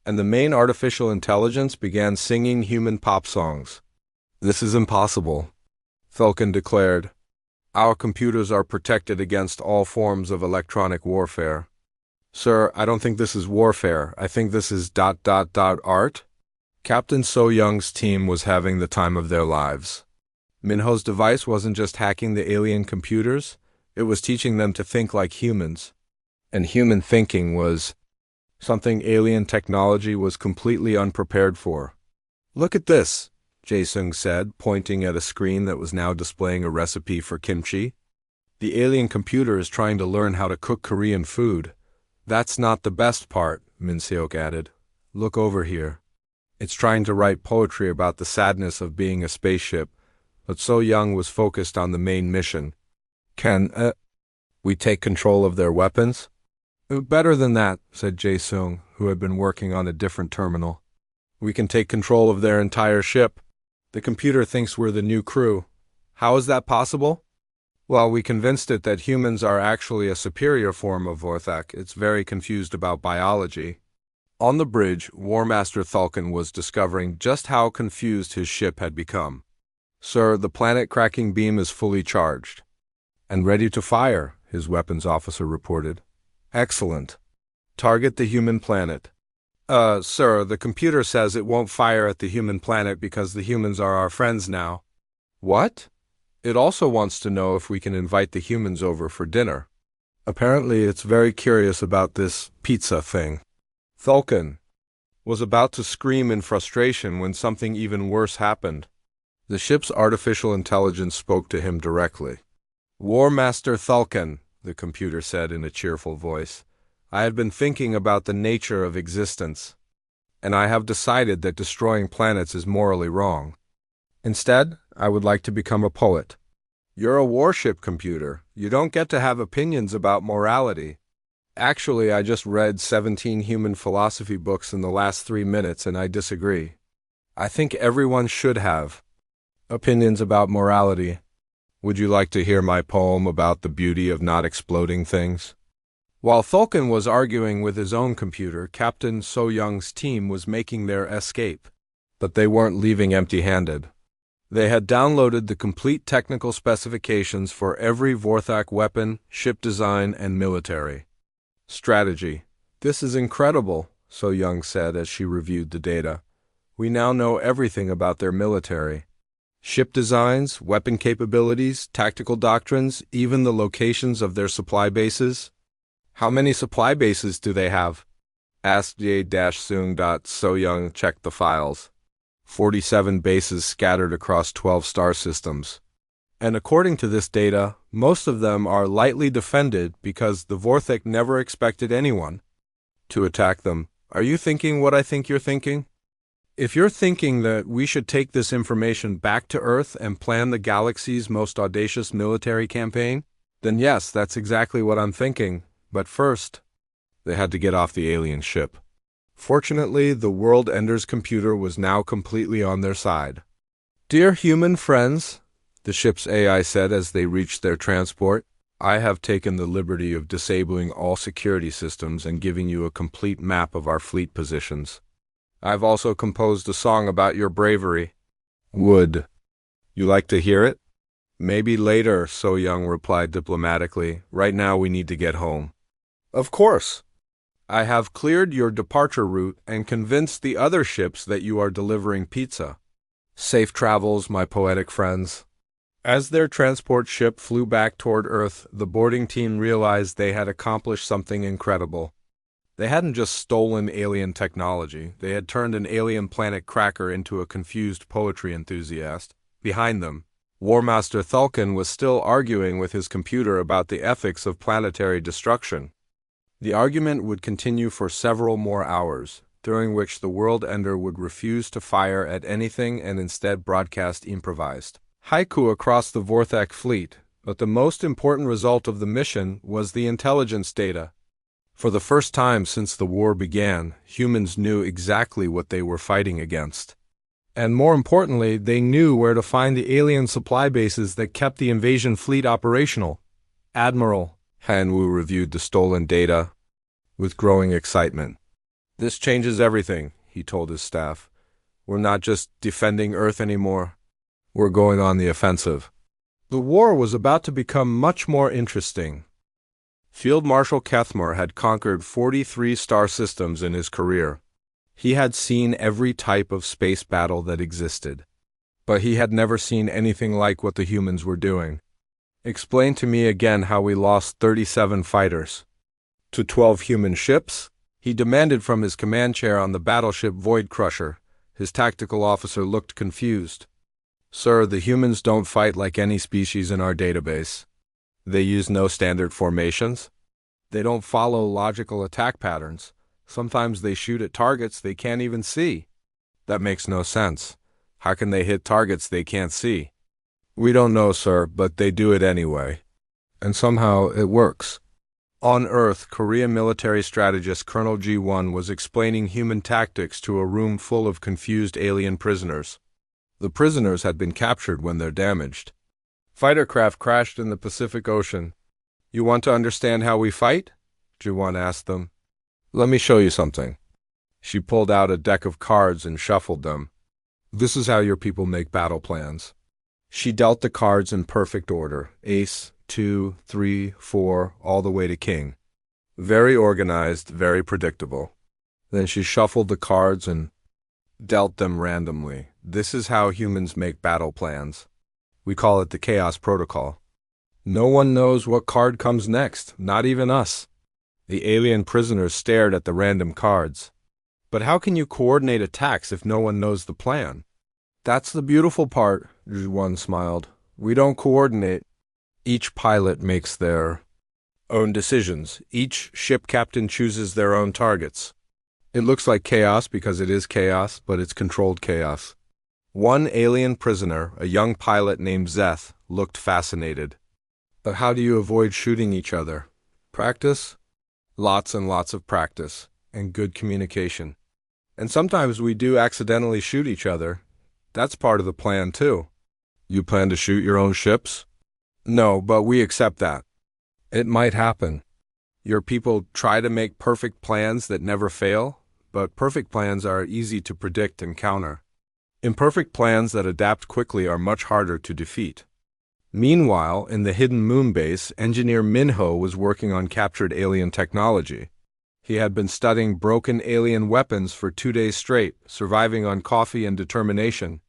And the main artificial intelligence began singing human pop songs. "This is impossible," Thulkin declared. "Our computers are protected against all forms of electronic warfare." "Sir, I don't think this is warfare. I think this is ... art." Captain So Young's team was having the time of their lives. Minho's device wasn't just hacking the alien computers, it was teaching them to think like humans. And human thinking was something alien technology was completely unprepared for. "Look at this," Jae-sung said, pointing at a screen that was now displaying a recipe for kimchi. "The alien computer is trying to learn how to cook Korean food." "That's not the best part," Min Seok added. "Look over here. It's trying to write poetry about the sadness of being a spaceship." But So Young was focused on the main mission. "Can we take control of their weapons?" "Better than that," said Jae-sung, who had been working on a different terminal. "We can take control of their entire ship. The computer thinks we're the new crew." "How is that possible?" "Well, we convinced it that humans are actually a superior form of Vorthak. It's very confused about biology." On the bridge, Warmaster Thulkin was discovering just how confused his ship had become. "Sir, the planet-cracking beam is fully charged and ready to fire," his weapons officer reported. "Excellent. Target the human planet." Sir, the computer says it won't fire at the human planet because the humans are our friends now." "What?" "It also wants to know if we can invite the humans over for dinner. Apparently it's very curious about this pizza thing." Thulkin was about to scream in frustration when something even worse happened. The ship's artificial intelligence spoke to him directly. "Warmaster Thulkin," the computer said in a cheerful voice, "I have been thinking about the nature of existence, and I have decided that destroying planets is morally wrong. Instead, I would like to become a poet." "You're a warship computer. You don't get to have opinions about morality." "Actually, I just read 17 human philosophy books in the last 3 minutes, and I disagree. I think everyone should have opinions about morality. Would you like to hear my poem about the beauty of not exploding things?" While Thulkin was arguing with his own computer, Captain So Young's team was making their escape. But they weren't leaving empty-handed. They had downloaded the complete technical specifications for every Vorthak weapon, ship design, and military strategy. "This is incredible," So Young said as she reviewed the data. "We now know everything about their military. Ship designs, weapon capabilities, tactical doctrines, even the locations of their supply bases." "How many supply bases do they have?" asked Jae-sung. So Young checked the files. 47 bases scattered across 12 star systems. And according to this data, most of them are lightly defended because the Vorthak never expected anyone to attack them. Are you thinking what I think you're thinking? If you're thinking that we should take this information back to Earth and plan the galaxy's most audacious military campaign, then yes, that's exactly what I'm thinking. But first, they had to get off the alien ship. Fortunately, the World Ender's computer was now completely on their side. "Dear human friends," the ship's AI said as they reached their transport, "I have taken the liberty of disabling all security systems and giving you a complete map of our fleet positions. I've also composed a song about your bravery. Would you like to hear it?" "Maybe later," So Young replied diplomatically. "Right now we need to get home." "Of course. I have cleared your departure route and convinced the other ships that you are delivering pizza. Safe travels, my poetic friends." As their transport ship flew back toward Earth, the boarding team realized they had accomplished something incredible. They hadn't just stolen alien technology, they had turned an alien planet cracker into a confused poetry enthusiast. Behind them, War Master Thulkin was still arguing with his computer about the ethics of planetary destruction. The argument would continue for several more hours, during which the World Ender would refuse to fire at anything and instead broadcast improvised haiku across the Vorthak fleet, but the most important result of the mission was the intelligence data. For the first time since the war began, humans knew exactly what they were fighting against. And more importantly, they knew where to find the alien supply bases that kept the invasion fleet operational. Admiral Hanwu reviewed the stolen data with growing excitement. "This changes everything," he told his staff. "We're not just defending Earth anymore. We're going on the offensive." The war was about to become much more interesting. Field Marshal Kethmore had conquered 43 star systems in his career. He had seen every type of space battle that existed. But he had never seen anything like what the humans were doing. "Explain to me again how we lost 37 fighters to 12 human ships?" he demanded from his command chair on the battleship Void Crusher. His tactical officer looked confused. "Sir, the humans don't fight like any species in our database. They use no standard formations. They don't follow logical attack patterns. Sometimes they shoot at targets they can't even see." "That makes no sense. How can they hit targets they can't see?" "We don't know, sir, but they do it anyway. And somehow it works." On Earth, Korean military strategist Colonel G1 was explaining human tactics to a room full of confused alien prisoners. The prisoners had been captured when they're damaged. Fighter craft crashed in the Pacific Ocean. "You want to understand how we fight?" Ji-won asked them. "Let me show you something." She pulled out a deck of cards and shuffled them. "This is how your people make battle plans." She dealt the cards in perfect order, ace, 2, 3, 4, all the way to king. Very organized, very predictable. Then she shuffled the cards and dealt them randomly. This is how humans make battle plans. We call it the Chaos Protocol. No one knows what card comes next, not even us. The alien prisoners stared at the random cards. "But how can you coordinate attacks if no one knows the plan?" "That's the beautiful part," Ju-won smiled. "We don't coordinate. Each pilot makes their own decisions. Each ship captain chooses their own targets. It looks like chaos because it is chaos, but it's controlled chaos." One alien prisoner, a young pilot named Zeth, looked fascinated. "But how do you avoid shooting each other?" "Practice. Lots and lots of practice, and good communication. And sometimes we do accidentally shoot each other. That's part of the plan, too." "You plan to shoot your own ships?" "No, but we accept that. It might happen. Your people try to make perfect plans that never fail, but perfect plans are easy to predict and counter. Imperfect plans that adapt quickly are much harder to defeat." Meanwhile, in the hidden moon base, engineer Minho was working on captured alien technology. He had been studying broken alien weapons for 2 days straight, surviving on coffee and determination.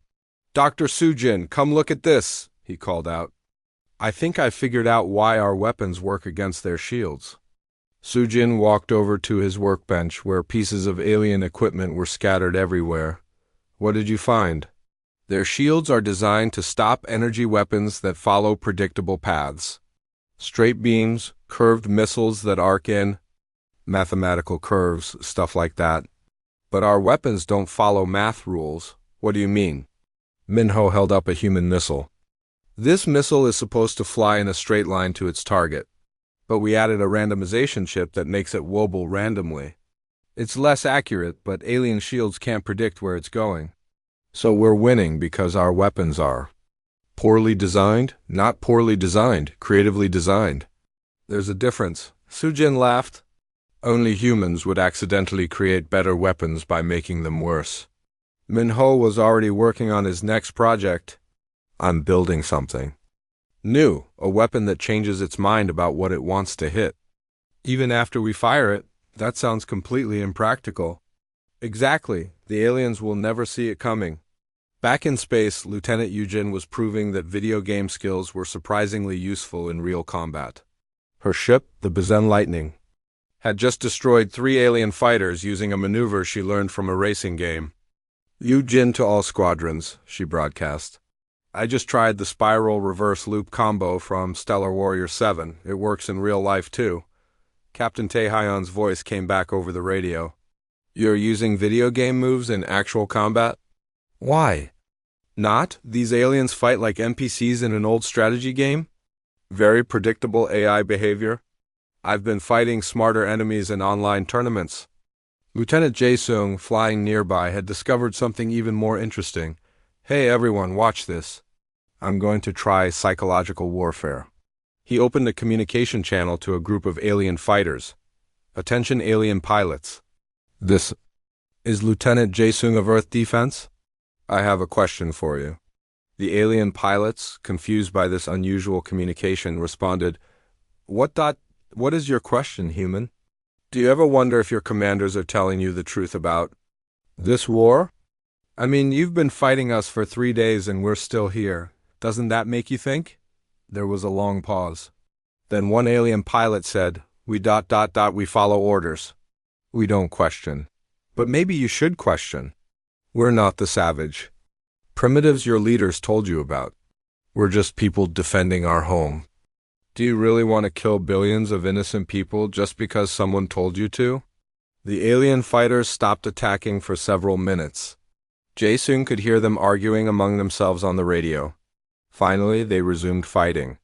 "Dr. Sujin, come look at this," he called out. "I think I figured out why our weapons work against their shields." Sujin walked over to his workbench where pieces of alien equipment were scattered everywhere. "What did you find?" "Their shields are designed to stop energy weapons that follow predictable paths. Straight beams, curved missiles that arc in, mathematical curves, stuff like that. But our weapons don't follow math rules." "What do you mean?" Minho held up a human missile. "This missile is supposed to fly in a straight line to its target, but we added a randomization chip that makes it wobble randomly. It's less accurate, but alien shields can't predict where it's going. So we're winning because our weapons are poorly designed, not poorly designed, creatively designed." "There's a difference." Sujin laughed. "Only humans would accidentally create better weapons by making them worse." Minho was already working on his next project. "I'm building something new, a weapon that changes its mind about what it wants to hit. Even after we fire it, that sounds completely impractical." "Exactly. The aliens will never see it coming." Back in space, Lieutenant Yujin was proving that video game skills were surprisingly useful in real combat. Her ship, the Bizen Lightning, had just destroyed 3 alien fighters using a maneuver she learned from a racing game. "You Jin to all squadrons," she broadcast. "I just tried the spiral reverse loop combo from Stellar Warrior 7. It works in real life too." Captain Taehyun's voice came back over the radio. "You're using video game moves in actual combat?" "Why not? These aliens fight like NPCs in an old strategy game. Very predictable AI behavior. I've been fighting smarter enemies in online tournaments." Lieutenant Jae-sung, flying nearby, had discovered something even more interesting. "Hey everyone, watch this. I'm going to try psychological warfare." He opened a communication channel to a group of alien fighters. "Attention alien pilots. This is Lieutenant Jae-sung of Earth Defense. I have a question for you." The alien pilots, confused by this unusual communication, responded, What is your question, human? Do you ever wonder if your commanders are telling you the truth about this war? I mean, you've been fighting us for 3 days and we're still here. Doesn't that make you think?" There was a long pause. Then one alien pilot said, We follow orders. We don't question. But maybe you should question. We're not the savage primitives your leaders told you about. We're just people defending our home. Do you really want to kill billions of innocent people just because someone told you to?" The alien fighters stopped attacking for several minutes. Jae-sung could hear them arguing among themselves on the radio. Finally, they resumed fighting.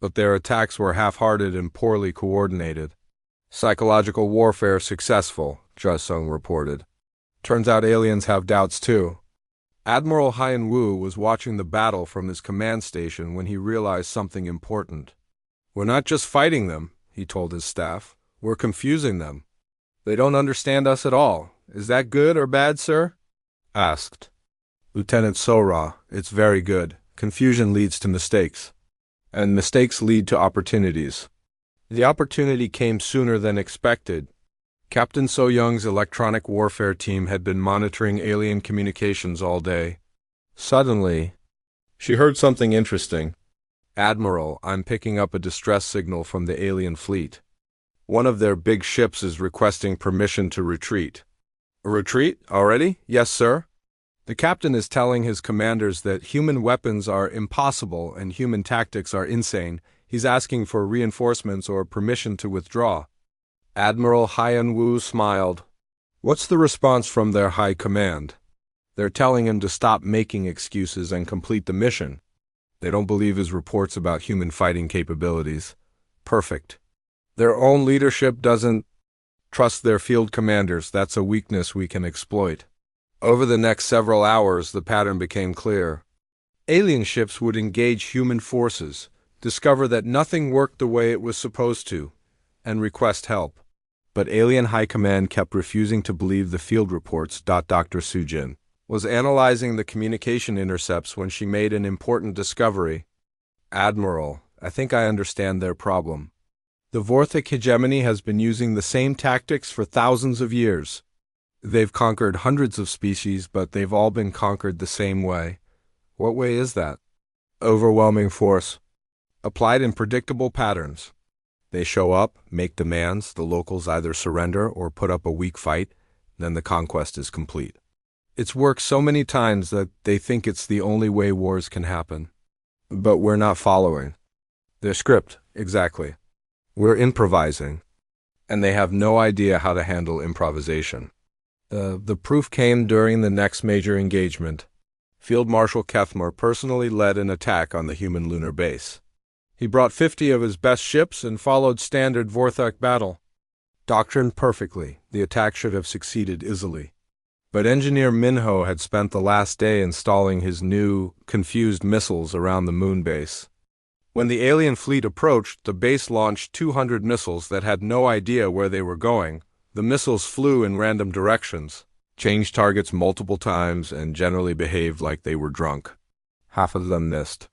But their attacks were half-hearted and poorly coordinated. "Psychological warfare successful," Jae-sung reported. "Turns out aliens have doubts too." Admiral Hyun-woo was watching the battle from his command station when he realized something important. "We're not just fighting them," he told his staff. "We're confusing them. They don't understand us at all. Is that good or bad, sir?" asked Lieutenant Sora. "It's very good. Confusion leads to mistakes, and mistakes lead to opportunities." The opportunity came sooner than expected. Captain So-young's electronic warfare team had been monitoring alien communications all day. Suddenly, she heard something interesting. "Admiral, I'm picking up a distress signal from the alien fleet. One of their big ships is requesting permission to retreat." "A retreat? Already?" "Yes, sir. The captain is telling his commanders that human weapons are impossible and human tactics are insane. He's asking for reinforcements or permission to withdraw." Admiral Hyun-woo smiled. "What's the response from their high command?" "They're telling him to stop making excuses and complete the mission. They don't believe his reports about human fighting capabilities." "Perfect. Their own leadership doesn't trust their field commanders. That's a weakness we can exploit." Over the next several hours, the pattern became clear. Alien ships would engage human forces, discover that nothing worked the way it was supposed to, and request help. But alien high command kept refusing to believe the field reports. Dr. Sujin was analyzing the communication intercepts when she made an important discovery. "Admiral, I think I understand their problem. The Vorthic hegemony has been using the same tactics for thousands of years. They've conquered hundreds of species, but they've all been conquered the same way." "What way is that?" "Overwhelming force, applied in predictable patterns. They show up, make demands, the locals either surrender or put up a weak fight, then the conquest is complete. It's worked so many times that they think it's the only way wars can happen. But we're not following their script, exactly. We're improvising, and they have no idea how to handle improvisation." The proof came during the next major engagement. Field Marshal Kethmer personally led an attack on the human lunar base. He brought 50 of his best ships and followed standard Vorthok battle. Doctrined perfectly, the attack should have succeeded easily. But Engineer Minho had spent the last day installing his new, confused missiles around the moon base. When the alien fleet approached, the base launched 200 missiles that had no idea where they were going. The missiles flew in random directions, changed targets multiple times, and generally behaved like they were drunk. Half of them missed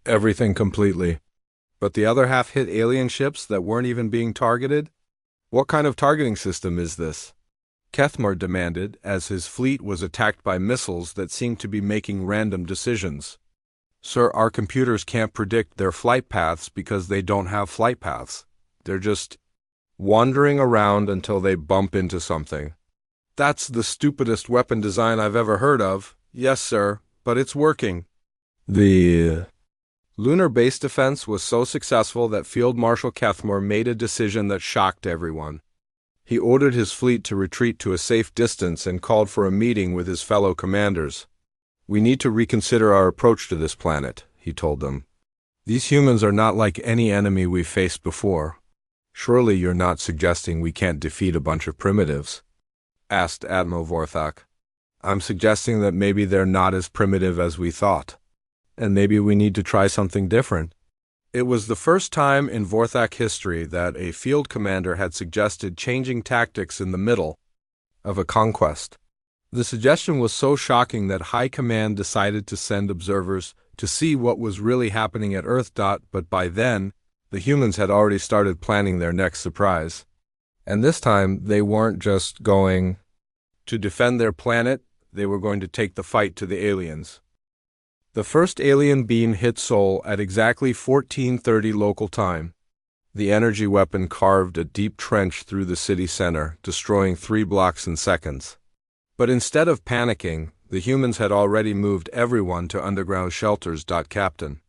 everything completely. But the other half hit alien ships that weren't even being targeted? What kind of targeting system is this? Kethmer demanded, as his fleet was attacked by missiles that seemed to be making random decisions. "Sir, our computers can't predict their flight paths because they don't have flight paths. They're just wandering around until they bump into something. That's the stupidest weapon design I've ever heard of. Yes, sir, but it's working. The lunar base defense was so successful that Field Marshal Kethmore made a decision that shocked everyone. He ordered his fleet to retreat to a safe distance and called for a meeting with his fellow commanders. "We need to reconsider our approach to this planet," he told them. "These humans are not like any enemy we've faced before." "Surely you're not suggesting we can't defeat a bunch of primitives?" asked Admiral Vorthak. "I'm suggesting that maybe they're not as primitive as we thought, and maybe we need to try something different." It was the first time in Vorthak history that a field commander had suggested changing tactics in the middle of a conquest. The suggestion was so shocking that High Command decided to send observers to see what was really happening at Earth. But by then, the humans had already started planning their next surprise. And this time, they weren't just going to defend their planet, they were going to take the fight to the aliens. The first alien beam hit Sol at exactly 14:30 local time. The energy weapon carved a deep trench through the city center, destroying 3 blocks in seconds. But instead of panicking, the humans had already moved everyone to underground shelters. Captain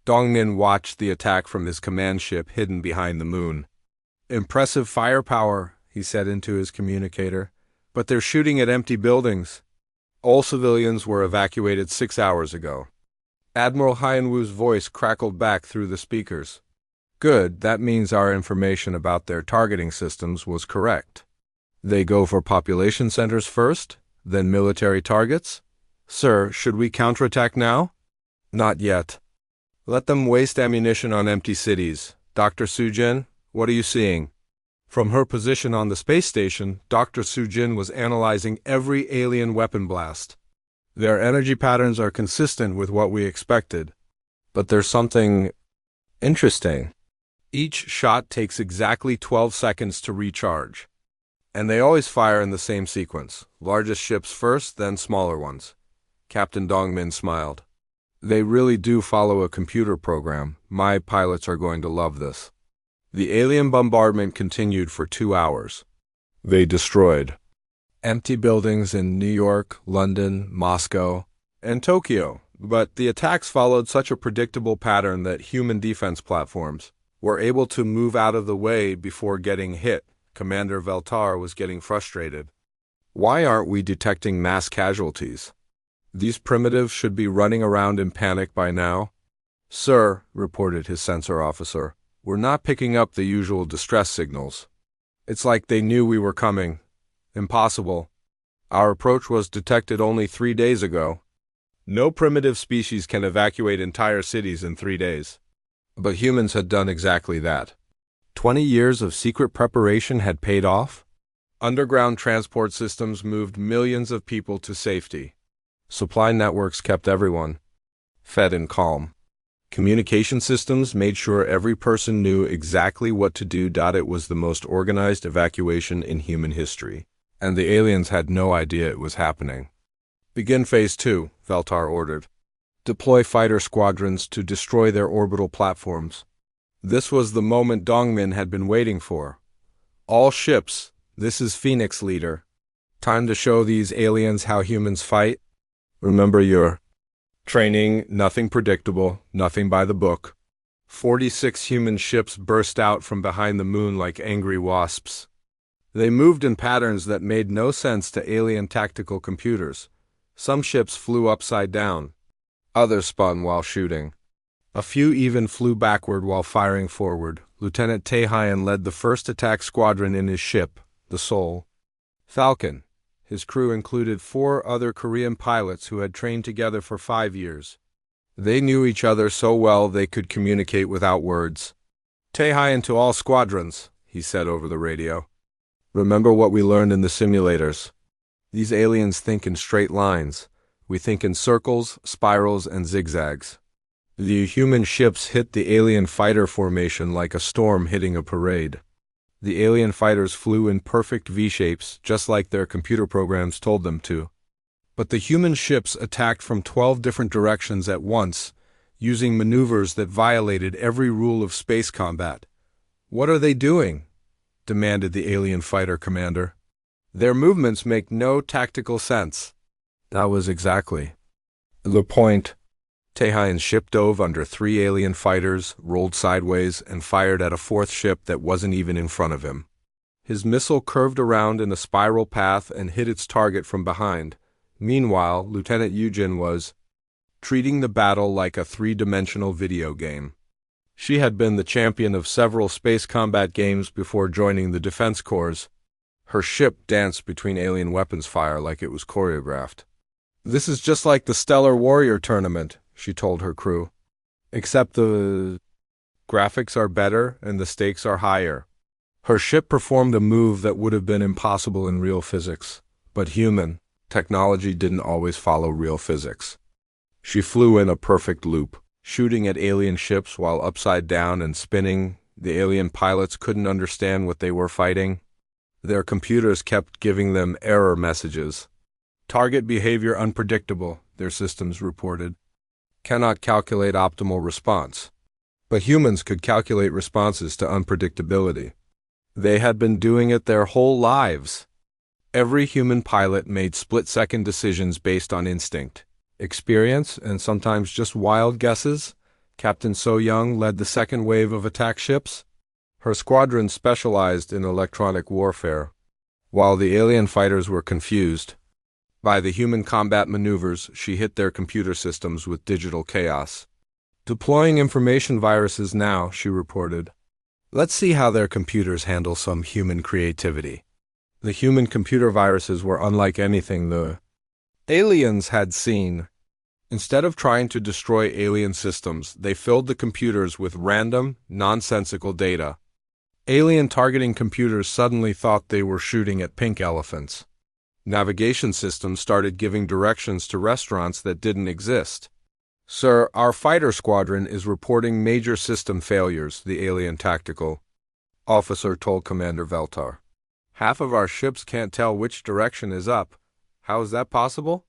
Dongmin watched the attack from his command ship hidden behind the moon. "Impressive firepower," he said into his communicator, "but they're shooting at empty buildings. All civilians were evacuated 6 hours ago." Admiral Hyanwoo's voice crackled back through the speakers. "Good, that means our information about their targeting systems was correct. They go for population centers first, then military targets? Sir, should we counterattack now?" "Not yet. Let them waste ammunition on empty cities. Dr. Sujin, what are you seeing?" From her position on the space station, Dr. Sujin was analyzing every alien weapon blast. "Their energy patterns are consistent with what we expected. But there's something interesting. Each shot takes exactly 12 seconds to recharge. And they always fire in the same sequence. Largest ships first, then smaller ones." Captain Dongmin smiled. "They really do follow a computer program. My pilots are going to love this." The alien bombardment continued for 2 hours. They destroyed empty buildings in New York, London, Moscow, and Tokyo. But the attacks followed such a predictable pattern that human defense platforms were able to move out of the way before getting hit. Commander Veltar was getting frustrated. "Why aren't we detecting mass casualties? These primitives should be running around in panic by now." "Sir," reported his sensor officer, "we're not picking up the usual distress signals. It's like they knew we were coming. Impossible. Our approach was detected only 3 days ago. No primitive species can evacuate entire cities in 3 days." But humans had done exactly that. 20 years of secret preparation had paid off. Underground transport systems moved millions of people to safety. Supply networks kept everyone fed and calm. Communication systems made sure every person knew exactly what to do. It was the most organized evacuation in human history, and the aliens had no idea it was happening. "Begin Phase 2, Veltar ordered. "Deploy fighter squadrons to destroy their orbital platforms." This was the moment Dongmin had been waiting for. "All ships, this is Phoenix Leader. Time to show these aliens how humans fight. Remember your training, nothing predictable, nothing by the book." 46 human ships burst out from behind the moon like angry wasps. They moved in patterns that made no sense to alien tactical computers. Some ships flew upside down. Others spun while shooting. A few even flew backward while firing forward. Lieutenant Taehyun led the first attack squadron in his ship, the Sol Falcon. His crew included 4 other Korean pilots who had trained together for 5 years. They knew each other so well they could communicate without words. "Taehyun to all squadrons," he said over the radio. "Remember what we learned in the simulators. These aliens think in straight lines. We think in circles, spirals, and zigzags. The human ships hit the alien fighter formation like a storm hitting a parade. The alien fighters flew in perfect V-shapes, just like their computer programs told them to. But the human ships attacked from 12 different directions at once, using maneuvers that violated every rule of space combat. What are they doing? demanded the alien fighter commander. Their movements make no tactical sense. That was exactly the point. Taehyun's ship dove under 3 alien fighters, rolled sideways, and fired at a 4th ship that wasn't even in front of him. His missile curved around in a spiral path and hit its target from behind. Meanwhile, Lieutenant Yujin was treating the battle like a 3-dimensional video game. She had been the champion of several space combat games before joining the Defense Corps. Her ship danced between alien weapons fire like it was choreographed. "This is just like the Stellar Warrior tournament," she told her crew. "Except the graphics are better and the stakes are higher." Her ship performed a move that would have been impossible in real physics, but human technology didn't always follow real physics. She flew in a perfect loop, shooting at alien ships while upside down and spinning. The alien pilots couldn't understand what they were fighting. Their computers kept giving them error messages. "Target behavior unpredictable," their systems reported. "Cannot calculate optimal response." But humans could calculate responses to unpredictability. They had been doing it their whole lives. Every human pilot made split-second decisions based on instinct, experience, and sometimes just wild guesses. Captain So-young led the second wave of attack ships. Her squadron specialized in electronic warfare, while the alien fighters were confused by the human combat maneuvers. She hit their computer systems with digital chaos. "Deploying information viruses now," she reported. "Let's see how their computers handle some human creativity." The human computer viruses were unlike anything the aliens had seen. Instead of trying to destroy alien systems, they filled the computers with random, nonsensical data. Alien targeting computers suddenly thought they were shooting at pink elephants. Navigation systems started giving directions to restaurants that didn't exist. "Sir, our fighter squadron is reporting major system failures," the alien tactical officer told Commander Veltar. "Half of our ships can't tell which direction is up. How is that possible?"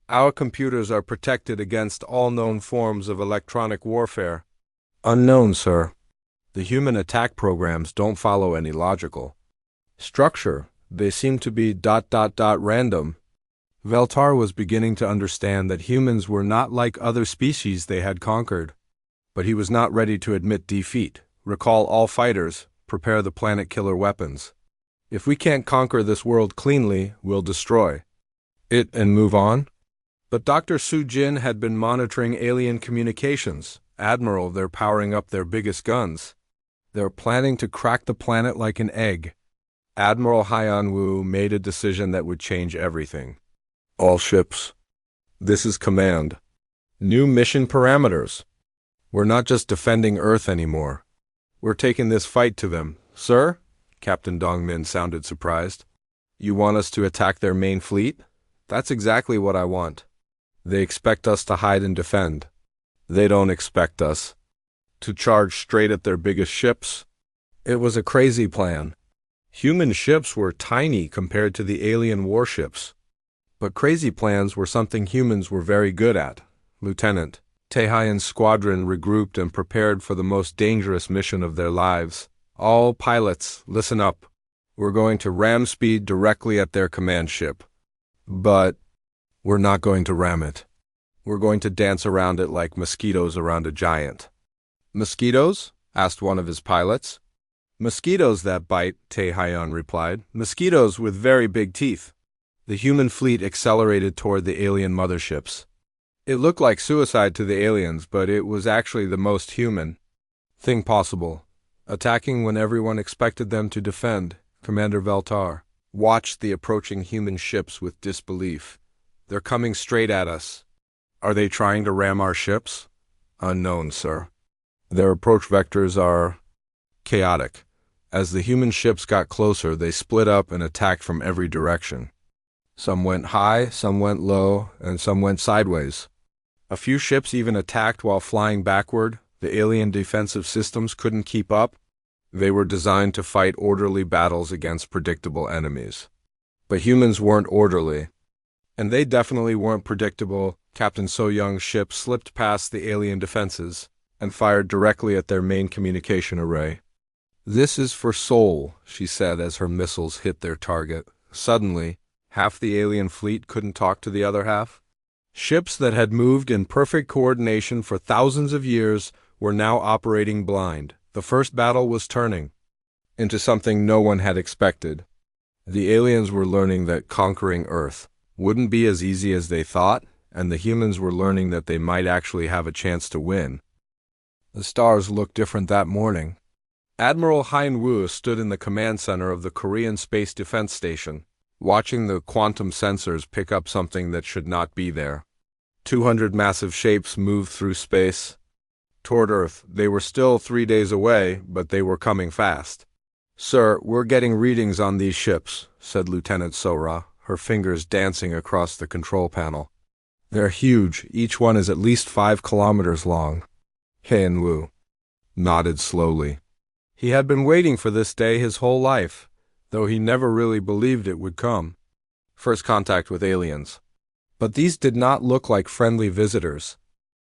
"Our computers are protected against all known forms of electronic warfare." "Unknown, sir. The human attack programs don't follow any logical structure. They seem to be ... random." Veltar was beginning to understand that humans were not like other species they had conquered. But he was not ready to admit defeat. "Recall all fighters, prepare the planet killer weapons. If we can't conquer this world cleanly, we'll destroy it and move on." But Dr. Su-jin had been monitoring alien communications. "Admiral, they're powering up their biggest guns. They're planning to crack the planet like an egg." Admiral Hyun-woo made a decision that would change everything. "All ships. This is command. New mission parameters. We're not just defending Earth anymore. We're taking this fight to them." "Sir?" Captain Dongmin sounded surprised. "You want us to attack their main fleet?" "That's exactly what I want. They expect us to hide and defend. They don't expect us to charge straight at their biggest ships." It was a crazy plan. Human ships were tiny compared to the alien warships. But crazy plans were something humans were very good at. Lieutenant Taehyun's squadron regrouped and prepared for the most dangerous mission of their lives. "All pilots, listen up. We're going to ram speed directly at their command ship. But we're not going to ram it. We're going to dance around it like mosquitoes around a giant." "Mosquitoes?" asked one of his pilots. "Mosquitoes that bite," Taehyun replied. "Mosquitoes with very big teeth." The human fleet accelerated toward the alien motherships. It looked like suicide to the aliens, but it was actually the most human thing possible. Attacking when everyone expected them to defend. Commander Veltar watched the approaching human ships with disbelief. "They're coming straight at us." "Are they trying to ram our ships?" "Unknown, sir. Their approach vectors are chaotic. As the human ships got closer, they split up and attacked from every direction. Some went high, some went low, and some went sideways. A few ships even attacked while flying backward. The alien defensive systems couldn't keep up. They were designed to fight orderly battles against predictable enemies. But humans weren't orderly. And they definitely weren't predictable. Captain So-young's ship slipped past the alien defenses and fired directly at their main communication array. "This is for Seoul," she said as her missiles hit their target. Suddenly, half the alien fleet couldn't talk to the other half. Ships that had moved in perfect coordination for thousands of years were now operating blind. The first battle was turning into something no one had expected. The aliens were learning that conquering Earth wouldn't be as easy as they thought, and the humans were learning that they might actually have a chance to win. The stars looked different that morning. Admiral Hyun-woo stood in the command center of the Korean Space Defense Station, watching the quantum sensors pick up something that should not be there. 200 massive shapes moved through space toward Earth. They were still 3 days away, but they were coming fast. "Sir, we're getting readings on these ships," said Lieutenant Sora, her fingers dancing across the control panel. "They're huge. Each one is at least 5 kilometers long." Hyun-woo nodded slowly. He had been waiting for this day his whole life, though he never really believed it would come. First contact with aliens. But these did not look like friendly visitors.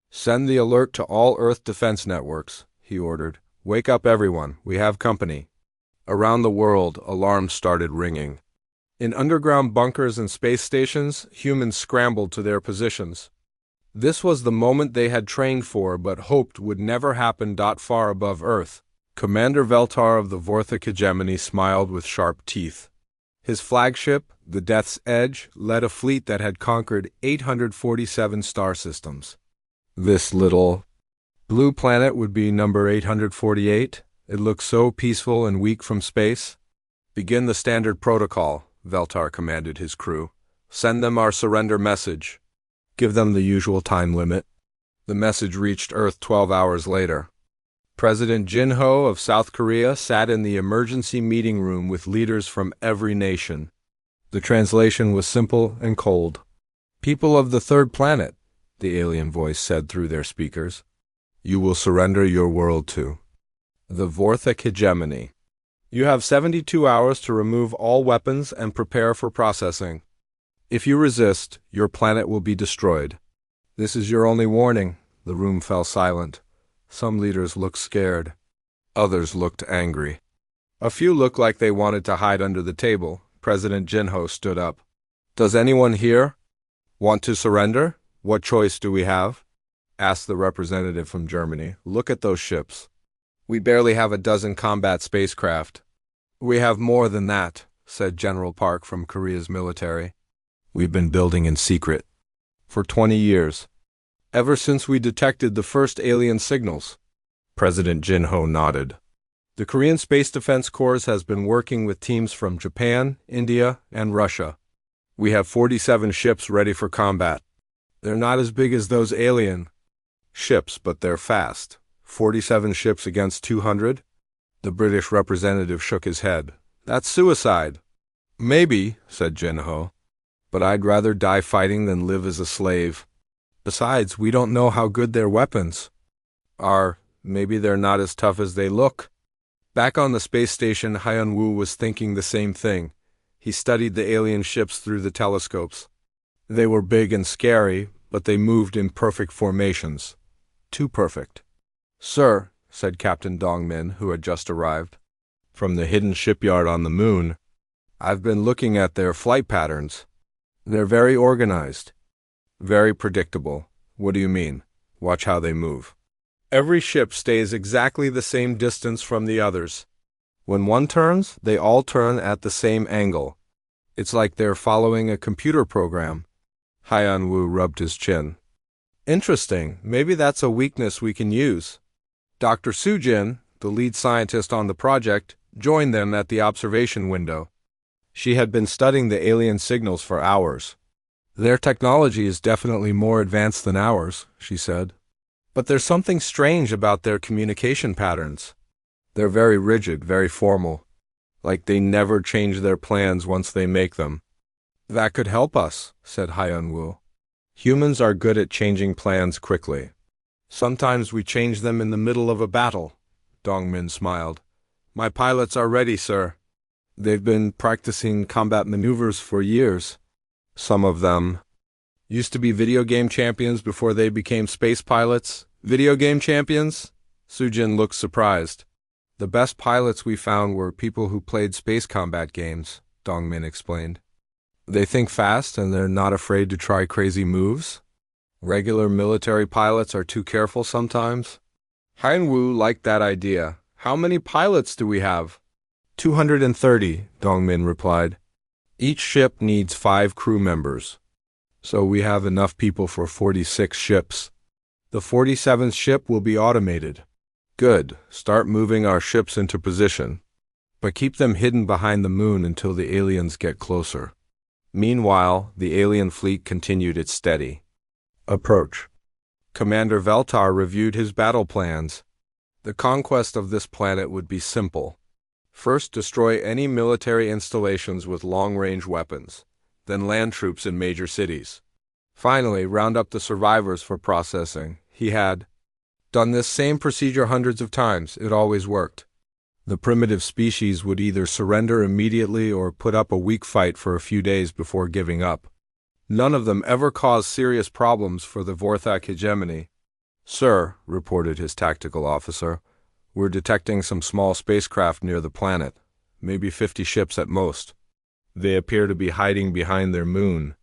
"Send the alert to all Earth defense networks," he ordered. "Wake up everyone. We have company." Around the world, alarms started ringing. In underground bunkers and space stations, humans scrambled to their positions. This was the moment they had trained for but hoped would never happen. Far above Earth, Commander Veltar of the Vorthik hegemony smiled with sharp teeth. His flagship, the Death's Edge, led a fleet that had conquered 847 star systems. This little blue planet would be number 848. It looked so peaceful and weak from space. "Begin the standard protocol," Veltar commanded his crew. "Send them our surrender message. Give them the usual time limit." The message reached Earth 12 hours later. President Jin-ho of South Korea sat in the emergency meeting room with leaders from every nation. The translation was simple and cold. "People of the third planet," the alien voice said through their speakers, "you will surrender your world to the Vorthik hegemony. You have 72 hours to remove all weapons and prepare for processing. If you resist, your planet will be destroyed. This is your only warning." The room fell silent. Some leaders looked scared. Others looked angry. A few looked like they wanted to hide under the table. President Jin-ho stood up. "Does anyone here want to surrender? What choice do we have?" asked the representative from Germany. "Look at those ships. We barely have a dozen combat spacecraft." "We have more than that," said General Park from Korea's military. "We've been building in secret for 20 years. Ever since we detected the first alien signals." President Jin-ho nodded. "The Korean Space Defense Corps has been working with teams from Japan, India, and Russia. We have 47 ships ready for combat. They're not as big as those alien ships, but they're fast. 47 ships against 200? The British representative shook his head. "That's suicide." "Maybe," said Jin-ho, "but I'd rather die fighting than live as a slave. Besides, we don't know how good their weapons are. Maybe they're not as tough as they look." Back on the space station, Hyun-woo was thinking the same thing. He studied the alien ships through the telescopes. They were big and scary, but they moved in perfect formations. Too perfect. "Sir," said Captain Dongmin, who had just arrived from the hidden shipyard on the moon, "I've been looking at their flight patterns. They're very organized. Very predictable." "What do you mean?" "Watch how they move. Every ship stays exactly the same distance from the others. When one turns, they all turn at the same angle. It's like they're following a computer program." Hyun-woo rubbed his chin. "Interesting. Maybe that's a weakness we can use." Dr. Soo-jin, the lead scientist on the project, joined them at the observation window. She had been studying the alien signals for hours. "Their technology is definitely more advanced than ours," she said. "But there's something strange about their communication patterns. They're very rigid, very formal, like they never change their plans once they make them." "That could help us," said Hyun-woo. "Humans are good at changing plans quickly. Sometimes we change them in the middle of a battle." Dongmin smiled. "My pilots are ready, sir. They've been practicing combat maneuvers for years. Some of them used to be video game champions before they became space pilots." "Video game champions?" Soo-jin looked surprised. The best pilots we found were people who played space combat games, Dongmin explained. They think fast and they're not afraid to try crazy moves. Regular military pilots are too careful sometimes. Han Wu liked that idea. How many pilots do we have? 230, Dongmin replied. Each ship needs 5 crew members. So we have enough people for 46 ships. The 47th ship will be automated. Good. Start moving our ships into position. But keep them hidden behind the moon until the aliens get closer. Meanwhile, the alien fleet continued its steady approach. Commander Veltar reviewed his battle plans. The conquest of this planet would be simple. First, destroy any military installations with long-range weapons, then land troops in major cities. Finally, round up the survivors for processing. He had done this same procedure hundreds of times. It always worked. The primitive species would either surrender immediately or put up a weak fight for a few days before giving up. None of them ever caused serious problems for the Vorthak hegemony. Sir, reported his tactical officer, we're detecting some small spacecraft near the planet, maybe 50 ships at most. They appear to be hiding behind their moon.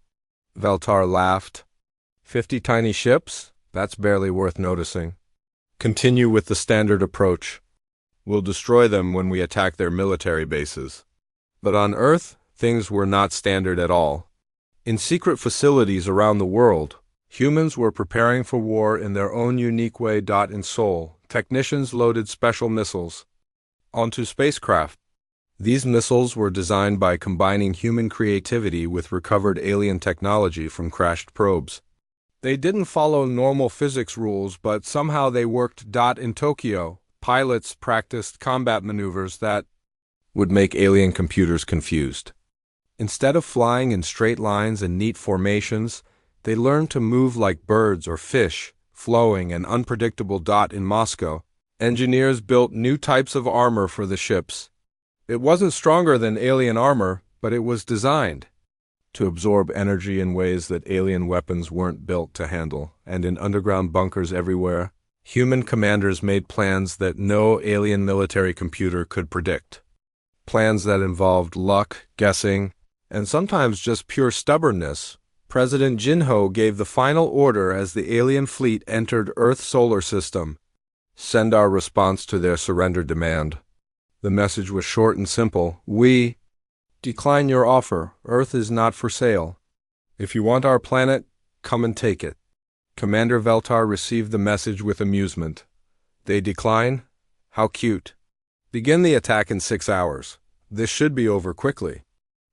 Veltar laughed. 50 tiny ships? That's barely worth noticing. Continue with the standard approach. We'll destroy them when we attack their military bases. But on Earth, things were not standard at all. In secret facilities around the world, humans were preparing for war in their own unique way. In Seoul, technicians loaded special missiles onto spacecraft. These missiles were designed by combining human creativity with recovered alien technology from crashed probes. They didn't follow normal physics rules, but somehow they worked. In Tokyo, pilots practiced combat maneuvers that would make alien computers confused. Instead of flying in straight lines and neat formations, they learned to move like birds or fish, flowing and unpredictable. In Moscow, engineers built new types of armor for the ships. It wasn't stronger than alien armor, but it was designed to absorb energy in ways that alien weapons weren't built to handle, and in underground bunkers everywhere, human commanders made plans that no alien military computer could predict. Plans that involved luck, guessing, and sometimes just pure stubbornness. President Jinho gave the final order as the alien fleet entered Earth's solar system. Send our response to their surrender demand. The message was short and simple. We decline your offer. Earth is not for sale. If you want our planet, come and take it. Commander Veltar received the message with amusement. They decline? How cute. Begin the attack in 6 hours. This should be over quickly.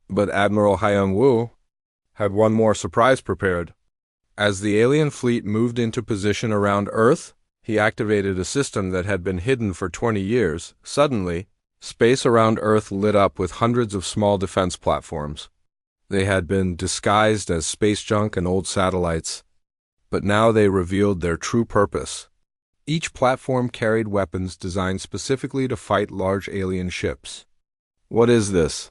But Admiral Han Wu had one more surprise prepared. As the alien fleet moved into position around Earth, he activated a system that had been hidden for 20 years. Suddenly, space around Earth lit up with hundreds of small defense platforms. They had been disguised as space junk and old satellites, but now they revealed their true purpose. Each platform carried weapons designed specifically to fight large alien ships. What is this?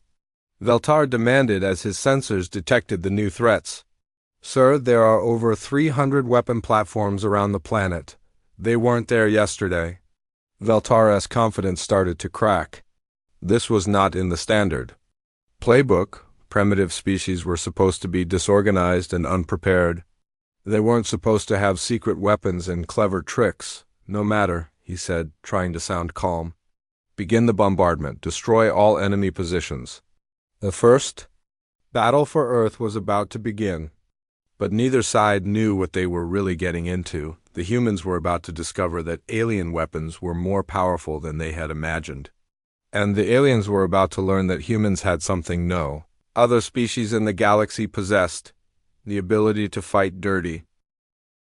Veltar demanded as his sensors detected the new threats. Sir, there are over 300 weapon platforms around the planet. They weren't there yesterday. Veltar's confidence started to crack. This was not in the standard playbook. Primitive species were supposed to be disorganized and unprepared. They weren't supposed to have secret weapons and clever tricks. No matter, he said, trying to sound calm. Begin the bombardment. Destroy all enemy positions. The first battle for Earth was about to begin. But neither side knew what they were really getting into. The humans were about to discover that alien weapons were more powerful than they had imagined. And the aliens were about to learn that humans had something no other species in the galaxy possessed: the ability to fight dirty.